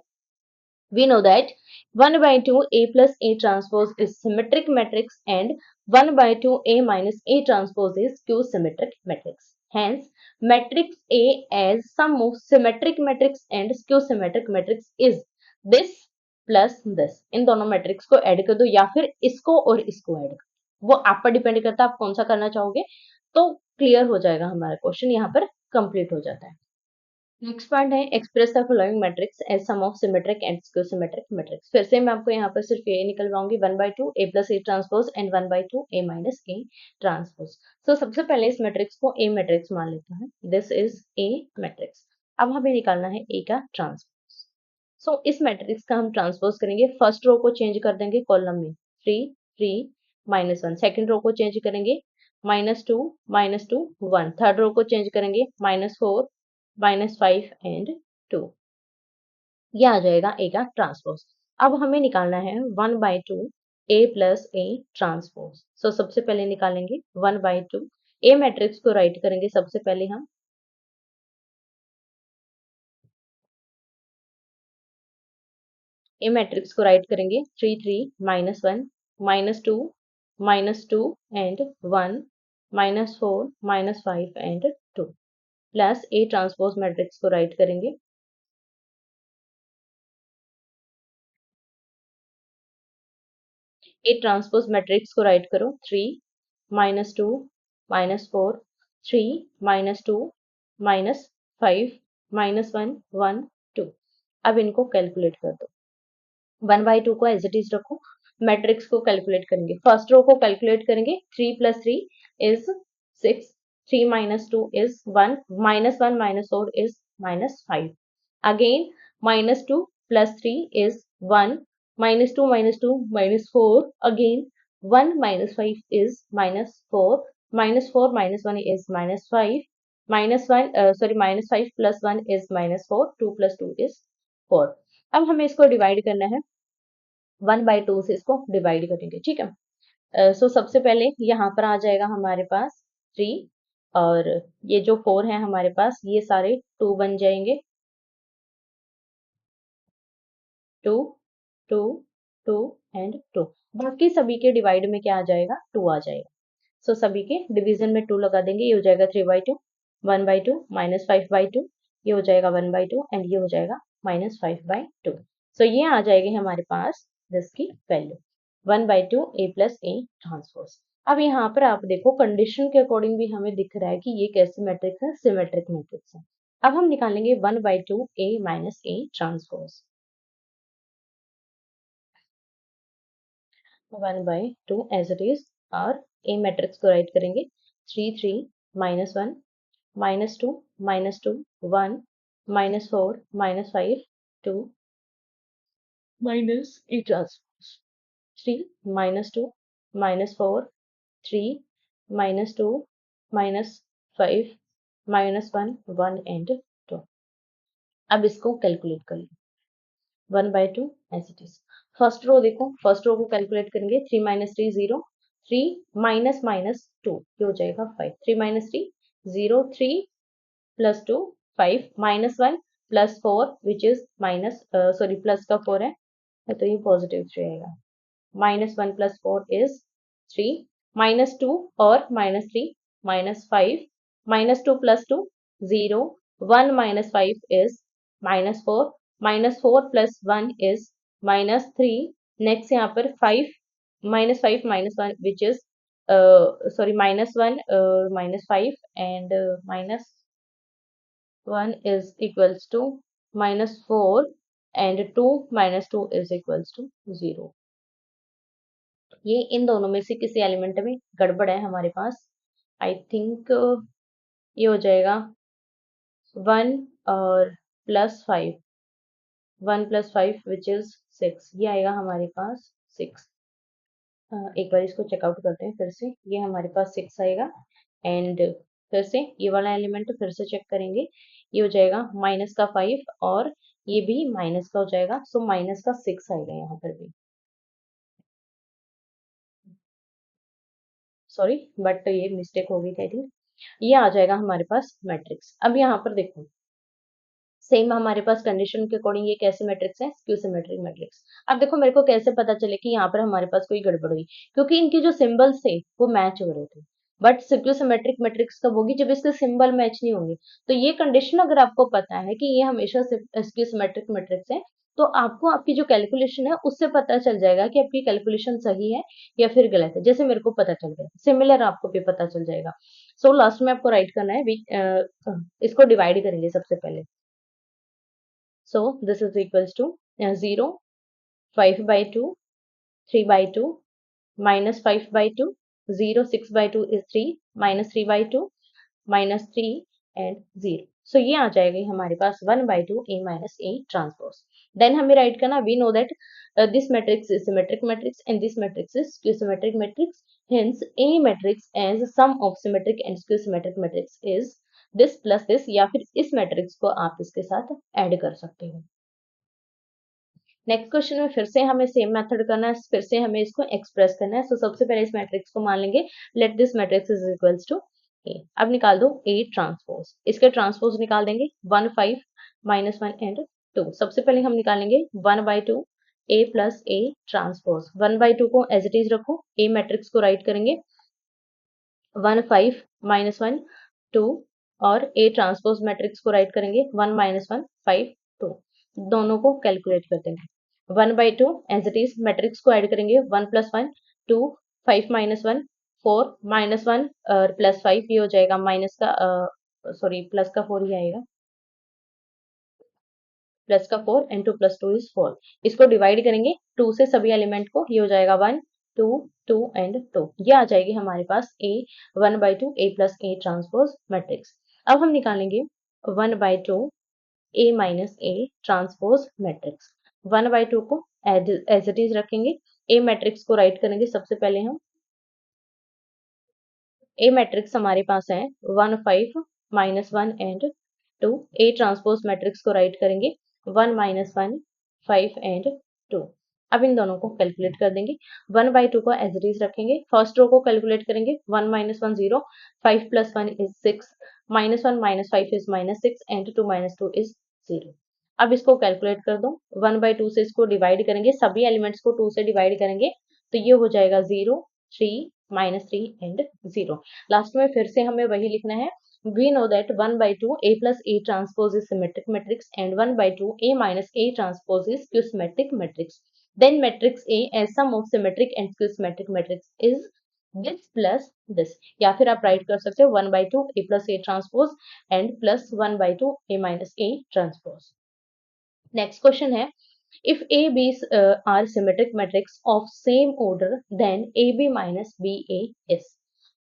we know that 1/2 A plus A transpose is symmetric matrix and 1/2 A minus A transpose is skew-symmetric matrix. Hence, matrix A as sum of symmetric matrix and skew-symmetric matrix is this plus this. इन दोनों matrix को add कर दो या फिर इसको और इसको add कर दो, वो आप पर डिपेंड करता है आप कौन सा करना चाहोगे। तो क्लियर हो जाएगा हमारा क्वेश्चन, यहाँ पर कंप्लीट हो जाता है। नेक्स्ट पॉइंट है express the following matrix as sum of symmetric and skew symmetric matrix. फिर से मैं आपको यहाँ पर सिर्फ ये निकलवाऊंगी 1/2 A plus A transpose and 1/2 A minus A transpose. So सबसे पहले इस मैट्रिक्स को A मैट्रिक्स मान लेते हैं, दिस इज A मैट्रिक्स। अब हमें निकालना है A का ट्रांसपोज। सो इस मैट्रिक्स का हम ट्रांसपोज करेंगे, फर्स्ट रो को चेंज कर देंगे कॉलम में 3 3 -1, सेकेंड रो को चेंज करेंगे -2 -2 1, थर्ड रो को चेंज करेंगे -4 -5 एंड 2। ये आ जाएगा A का ट्रांसपोज। अब हमें निकालना है 1/2 A plus A transpose. So सबसे पहले निकालेंगे 1/2 A मैट्रिक्स को राइट करेंगे सबसे पहले हम, A मैट्रिक्स को राइट करेंगे 3 3 -1 -2 -2 and 1 -4 -5 and 2 plus A transpose matrix को राइट करेंगे A ट्रांसपोज मैट्रिक्स को राइट करो 3 -2 -4 3 -2 -5 -1 1 2। अब इनको कैलकुलेट कर दो, 1/2 को एज इट इज रखो, मैट्रिक्स को कैलकुलेट करेंगे, फर्स्ट रो को कैलकुलेट करेंगे 3 + 3 is 6 3 - 2 is 1 -1 -4 is -5, again -2 + 3 is 1 -2 -2 -4, again 1 -5 is -4 -4 -1 is -5 -5 plus 1 is -4, 2 plus 2 is 4। अब हमें इसको डिवाइड करना है, 1/2 से इसको डिवाइड करेंगे, ठीक है। सो सबसे पहले यहाँ पर आ जाएगा हमारे पास 3, और ये जो 4 है हमारे पास, ये सारे 2 बन जाएंगे, 2, 2, 2 एंड 2। बाकी सभी के डिवाइड में क्या आ जाएगा, 2 आ जाएगा। सो सभी के डिवीजन में 2 लगा देंगे, ये हो जाएगा 3/2, 1/2 -5/2, ये हो जाएगा 1/2 एंड ये हो जाएगा -5/2। सो ये आ जाएगी हमारे पास जिसकी value 1/2 A plus A transpose. अब यहाँ पर आप देखो कंडीशन के अकॉर्डिंग भी हमें दिख रहा है कि ये कैसे मैट्रिक्स है, सिमेट्रिक मैट्रिक्स है। अब हम निकालेंगे 1/2 A minus A transpose. 1/2 as it is, और ए मैट्रिक्स को राइट करेंगे 3 3 -1 -2 -2 1 -4 -5 2 minus e transpose 3 -2 -4 3 -2 -5 -1 1 एंड 2। अब इसको कैलकुलेट कर लो, 1/2 as it is. First row देखो, फर्स्ट रो को कैलकुलेट करेंगे, 3 - 3 0, 3 माइनस माइनस 2, ये हो जाएगा 5, 3 - 3 0, 3 plus 2 5 -1 plus 4 which is minus, sorry plus का 4 है तो ये पॉजिटिव 3 आएगा, -1 प्लस 4 इज 3, -2 और -3 -5, -2 plus 2 0, 1 -5 is -4, -4 plus 1 is -3, next यहाँ पर 5 -5 -1 which is sorry -1 -5 and -1 is equals to -4 and 2 -2 is equals to 0। ये इन दोनों में से किसी एलिमेंट में गड़बड़ है हमारे पास, आई थिंक ये हो जाएगा 1 और +5, 1 + 5 विच इज 6, ये आएगा हमारे पास 6। एक बार इसको चेकआउट करते हैं फिर से, ये हमारे पास 6 आएगा एंड फिर से ये वाला एलिमेंट फिर से चेक करेंगे, ये हो जाएगा माइनस का 5 और ये भी माइनस का हो जाएगा, सो माइनस का 6 आएगा यहाँ पर भी, सॉरी बट ये मिस्टेक हो गई थी आई थिंक। ये आ जाएगा हमारे पास मैट्रिक्स। अब यहाँ पर देखो सेम हमारे पास कंडीशन के अकॉर्डिंग ये कैसे मैट्रिक्स है, स्क्यू सिमेट्रिक मैट्रिक्स। अब देखो मेरे को कैसे पता चले कि यहाँ पर हमारे पास कोई गड़बड़ हुई, क्योंकि इनके जो सिंबल्स थे वो मैच हो रहे थे, बट स्क्यू सिमेट्रिक मैट्रिक्स कब होगी, जब इसके सिंबल मैच नहीं होंगे। तो ये कंडीशन अगर आपको पता है कि ये हमेशा स्क्यू सिमेट्रिक मैट्रिक्स है, तो आपको आपकी जो कैलकुलेशन है उससे पता चल जाएगा कि आपकी कैलकुलेशन सही है या फिर गलत है, जैसे मेरे को पता चल गया, सिमिलर आपको भी पता चल जाएगा। सो लास्ट में आपको राइट करना है, इसको डिवाइड करेंगे सबसे पहले। So this is equals to 0, 5/2, 3/2, -5/2, 0, 6/2 is 3, -3/2, -3 and 0। So ये आ जाएगी हमारे पास 1/2 A minus A transpose। Then हमें राइट करना, we know that this matrix is symmetric matrix and this matrix is skew symmetric matrix, hence A matrix as sum of symmetric and skew symmetric matrix is this plus this, या फिर इस matrix को आप इसके साथ add कर सकते हो। नेक्स्ट क्वेश्चन में फिर से हमें सेम मेथड करना है, फिर से हमें इसको एक्सप्रेस करना है। सो सबसे पहले इस मैट्रिक्स को मान लेंगे, let this matrix is equals to A. अब निकाल दो ए ट्रांसपोज, इसके ट्रांसपोज निकाल देंगे 1 5 -1 एंड 2। सबसे पहले हम निकालेंगे 1/2 ए प्लस ए ट्रांसपोज। 1/2 को एज इट इज रखो, ए मैट्रिक्स को राइट करेंगे 1 5 -1 2 और ए ट्रांसपोज मैट्रिक्स को राइट करेंगे 1 -1 5 2। दोनों को कैलकुलेट करते हैं, 1/2 एज इट इज, मैट्रिक्स को ऐड करेंगे 1 + 1 2 5 -1 4 -1 और +5, ये हो जाएगा माइनस का सॉरी प्लस का 4 ही आएगा, प्लस का 4 एंड 2 + 2 इज 4। इसको डिवाइड करेंगे 2 से सभी एलिमेंट को, ये हो जाएगा 1 2 2 एंड 2। ये आ जाएगी हमारे पास ए 1/2 ए प्लस ए ट्रांसपोज मैट्रिक्स। अब हम निकालेंगे 1/2 ए माइनस ए ट्रांसपोज मैट्रिक्स। 1/2 को एज इट इज रखेंगे, ए मैट्रिक्स को राइट करेंगे सबसे पहले हम, ए मैट्रिक्स हमारे पास है 1 5 -1 एंड 2। ए ट्रांसपोज मैट्रिक्स को राइट करेंगे 1 -1 5 एंड 2। अब इन दोनों को कैलकुलेट कर देंगे। 1/2 को एज इट इज रखेंगे। फर्स्ट रो को कैलकुलेट करेंगे 1 -1 0 5 + 1 is 6 -1 - 5 is -6 एंड 2 - 2 is 0। अब इसको कैलकुलेट कर दो। 1/2 से इसको डिवाइड करेंगे, सभी एलिमेंट्स को 2 से डिवाइड करेंगे तो ये हो जाएगा 0 3 -3 एंड 0। लास्ट में फिर से हमें वही लिखना है। We know that 1/2 A plus A transpose is symmetric matrix and 1/2 A minus A transpose is skew-symmetric matrix. Then matrix A as sum of symmetric and skew-symmetric matrix is this plus this। या फिर आप right कर सकते हो 1/2 A plus A transpose and plus 1/2 A minus A transpose। Next question है if A B are symmetric matrix of same order then AB minus BA is।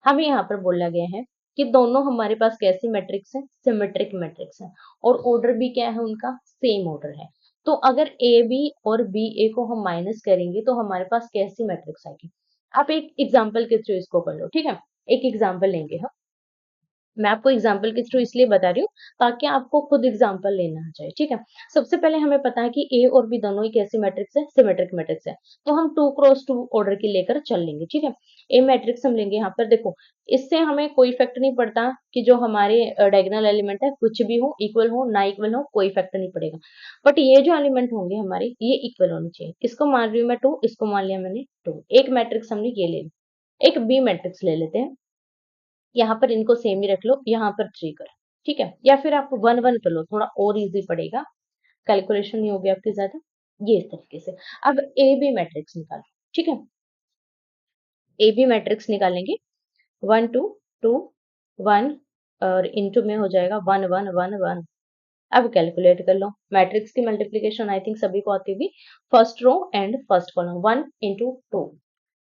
हमें यहाँ पर बोला गया है कि दोनों हमारे पास कैसी मैट्रिक्स है, सिमेट्रिक मैट्रिक्स है और ऑर्डर भी क्या है उनका, सेम ऑर्डर है। तो अगर ए बी और बी ए को हम माइनस करेंगे तो हमारे पास कैसी मैट्रिक्स आएगी। आप एक एग्जांपल के थ्रू इसको कर लो, ठीक है। एक एग्जांपल लेंगे हम। मैं आपको एग्जाम्पल के थ्रू इसलिए बता रही हूँ ताकि आपको खुद एग्जाम्पल लेना आ जाए, ठीक है। सबसे पहले हमें पता है कि ए और बी दोनों ही कैसी मैट्रिक्स है, सिमेट्रिक मैट्रिक्स है। तो हम 2 क्रॉस 2 ऑर्डर की लेकर चल लेंगे, ठीक है। ए मैट्रिक्स हम लेंगे। यहाँ पर देखो, इससे हमें कोई इफेक्ट नहीं पड़ता कि जो हमारे डायगोनल एलिमेंट है कुछ भी हो, इक्वल हो ना इक्वल हो, कोई इफेक्ट नहीं पड़ेगा। बट ये जो एलिमेंट होंगे हमारे, ये इक्वल होने चाहिए। इसको मान रही हूँ मैं 2, इसको मान लिया मैंने 2। एक मैट्रिक्स हमने ये ले ली। एक बी मैट्रिक्स ले लेते हैं। यहाँ पर इनको सेम ही रख लो, यहाँ पर 3 कर, ठीक है। या फिर आप 1 1 कर लो, थोड़ा और इजी पड़ेगा, कैलकुलेशन नहीं होगी आपकी ज्यादा। ये इस तरीके से। अब ए बी मैट्रिक्स निकालो, ठीक है। ए बी मैट्रिक्स निकालेंगे 1 2 2 1 और इनटू में हो जाएगा 1 1 1 1। अब कैलकुलेट कर लो। मैट्रिक्स की मल्टीप्लीकेशन आई थिंक सभी को आती होगी। First row and first column 1 × 2,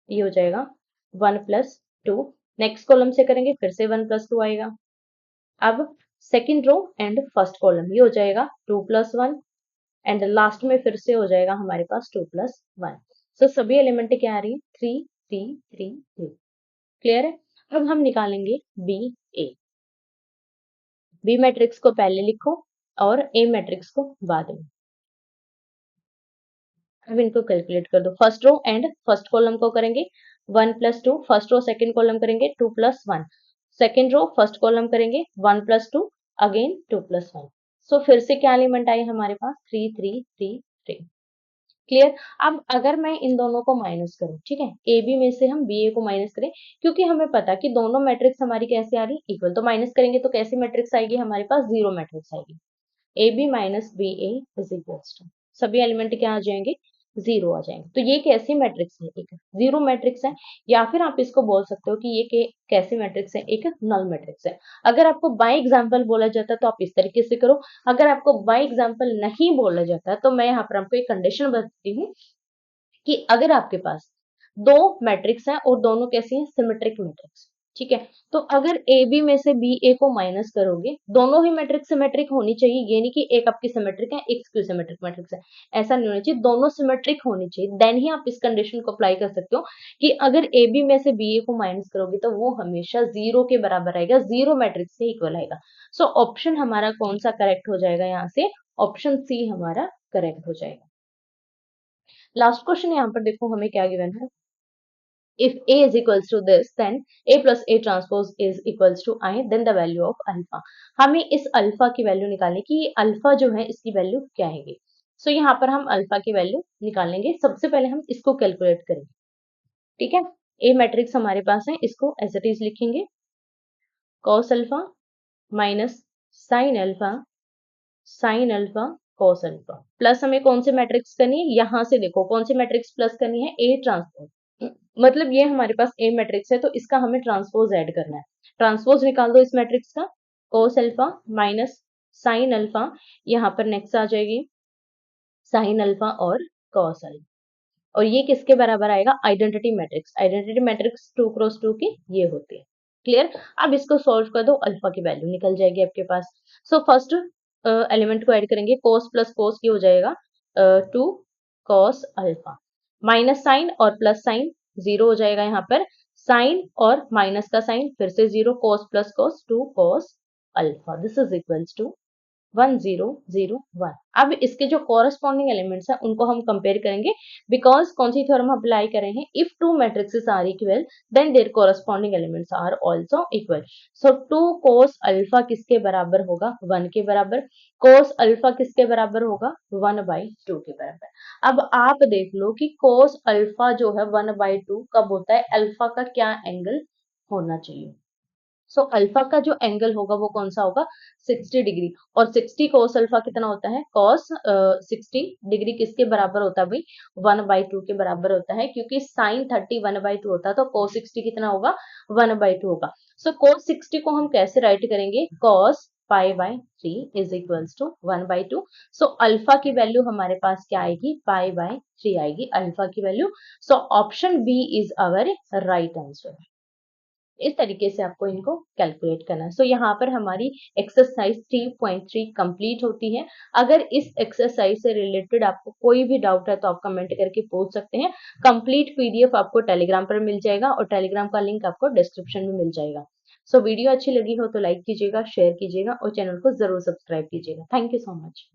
ये हो जाएगा 1 + 2। नेक्स्ट कॉलम से करेंगे फिर से 1 + 2 आएगा। अब second row and first column ये हो जाएगा 2 + 1 एंड लास्ट में फिर से हो जाएगा हमारे पास 2 + 1। सो सभी एलिमेंट क्या आ रही है 3 3 3 3। क्लियर है। अब हम निकालेंगे बी ए। बी मैट्रिक्स को पहले लिखो और ए मैट्रिक्स को बाद में। अब इनको कैलकुलेट कर दो। First row and first column को करेंगे 1 + 2, फर्स्ट रो सेकंड कॉलम करेंगे 2 + 1, सेकंड रो फर्स्ट कॉलम करेंगे 1 + 2 अगेन 2 + 1। सो फिर से क्या एलिमेंट आई हमारे पास 3 3 3 3। क्लियर। अब अगर मैं इन दोनों को माइनस करूं, ठीक है, ए बी में से हम बी ए को माइनस करें, क्योंकि हमें पता कि दोनों मैट्रिक्स हमारी कैसे आ रही, इक्वल। तो माइनस करेंगे तो कैसी मैट्रिक्स आएगी हमारे पास, जीरो मैट्रिक्स आएगी। A B minus B A is equals to, सभी एलिमेंट क्या आ जाएंगे, जीरो आ जाएंगे। तो ये कैसी मैट्रिक्स है, एक जीरो मैट्रिक्स है। या फिर आप इसको बोल सकते हो कि ये कैसी मैट्रिक्स है, एक नल मैट्रिक्स है। अगर आपको बाय एग्जांपल बोला जाता है तो आप इस तरीके से करो। अगर आपको बाय एग्जांपल नहीं बोला जाता तो मैं यहाँ पर आपको एक कंडीशन बताती हूँ कि अगर आपके पास दो मैट्रिक्स हैं और दोनों कैसी हैं, सिमेट्रिक मैट्रिक्स, ठीक है। तो अगर ए बी में से बी ए को माइनस करोगे, दोनों ही मैट्रिक्स सिमेट्रिक होनी चाहिए। ये नहीं कि एक आपकी सिमेट्रिक है एक स्क्यू सिमेट्रिक मैट्रिक्स है, ऐसा नहीं होना चाहिए। दोनों सिमेट्रिक होनी चाहिए, देन ही आप इस कंडीशन को अप्लाई कर सकते हो कि अगर ए बी में से बी ए को माइनस करोगे तो वो हमेशा जीरो के बराबर आएगा, जीरो मैट्रिक्स के इक्वल आएगा। सो ऑप्शन हमारा कौन सा करेक्ट हो जाएगा, यहाँ से ऑप्शन सी हमारा करेक्ट हो जाएगा। लास्ट क्वेश्चन यहाँ पर देखो हमें क्या गिवन है। If A is equals to this, then A plus A transpose is equals to I, then the value of alpha। हमें इस अल्फा की वैल्यू निकालनी कि अल्फा जो है इसकी वैल्यू क्या है। सो यहाँ पर हम अल्फा की वैल्यू निकालेंगे। सबसे पहले हम इसको कैलकुलेट करेंगे, ठीक है। ए मैट्रिक्स हमारे पास है, इसको एज इट इज लिखेंगे cos alpha minus sine alpha cos alpha plus हमें कौन से मैट्रिक्स करनी है, यहाँ से देखो कौन सी मैट्रिक्स प्लस करनी है, ए ट्रांसपोज। मतलब ये हमारे पास ए मैट्रिक्स है तो इसका हमें ट्रांसपोज ऐड करना है। ट्रांसपोज निकाल दो इस मैट्रिक्स का, cos alpha minus sine alpha, यहाँ पर नेक्स्ट आ जाएगी साइन अल्फा और cos अल्फा। और ये किसके बराबर आएगा, identity matrix. Identity matrix 2 cross 2 की ये होती है। क्लियर। अब इसको सॉल्व कर दो, अल्फा की वैल्यू निकल जाएगी आपके पास। सो फर्स्ट एलिमेंट को ऐड करेंगे, cos प्लस cos की हो जाएगा 2 cos अल्फा माइनस साइन और प्लस साइन जीरो हो जाएगा। यहाँ पर साइन और माइनस का साइन फिर से zero, cos plus cos 2 cos alpha, this is equals to 1 0 0 1। अब इसके जो कॉरस्पॉन्डिंग एलिमेंट्स हैं उनको हम कंपेयर करेंगे, बिकॉज कौन सी थ्योरम अप्लाई कर रहे हैं, if two matrices are equal then their corresponding elements are also equal. So 2 cos alpha किसके बराबर होगा, 1 के बराबर। cos अल्फा किसके बराबर होगा, 1/2 के बराबर। अब आप देख लो कि cos अल्फा जो है 1/2 कब होता है, अल्फा का क्या एंगल होना चाहिए। सो अल्फा का जो एंगल होगा वो कौन सा होगा, 60 डिग्री। और 60 cos अल्फा कितना होता है, cos 60 डिग्री किसके बराबर होता है भाई, 1/2 के बराबर होता है, क्योंकि sin 30 1/2 होता है, तो cos 60 कितना होगा, 1/2 होगा। सो cos 60 को हम कैसे राइट करेंगे, cos π/3 is equals to 1/2। So alpha की वैल्यू हमारे पास क्या आएगी, π/3 आएगी अल्फा की वैल्यू। So option B is our right answer. इस तरीके से आपको इनको कैलकुलेट करना है। सो यहाँ पर हमारी एक्सरसाइज 3.3 कंप्लीट होती है। अगर इस एक्सरसाइज से रिलेटेड आपको कोई भी डाउट है तो आप कमेंट करके पूछ सकते हैं। कंप्लीट पीडीएफ आपको टेलीग्राम पर मिल जाएगा और टेलीग्राम का लिंक आपको डिस्क्रिप्शन में मिल जाएगा। सो वीडियो अच्छी लगी हो तो लाइक कीजिएगा, शेयर कीजिएगा और चैनल को जरूर सब्सक्राइब कीजिएगा। Thank you so much.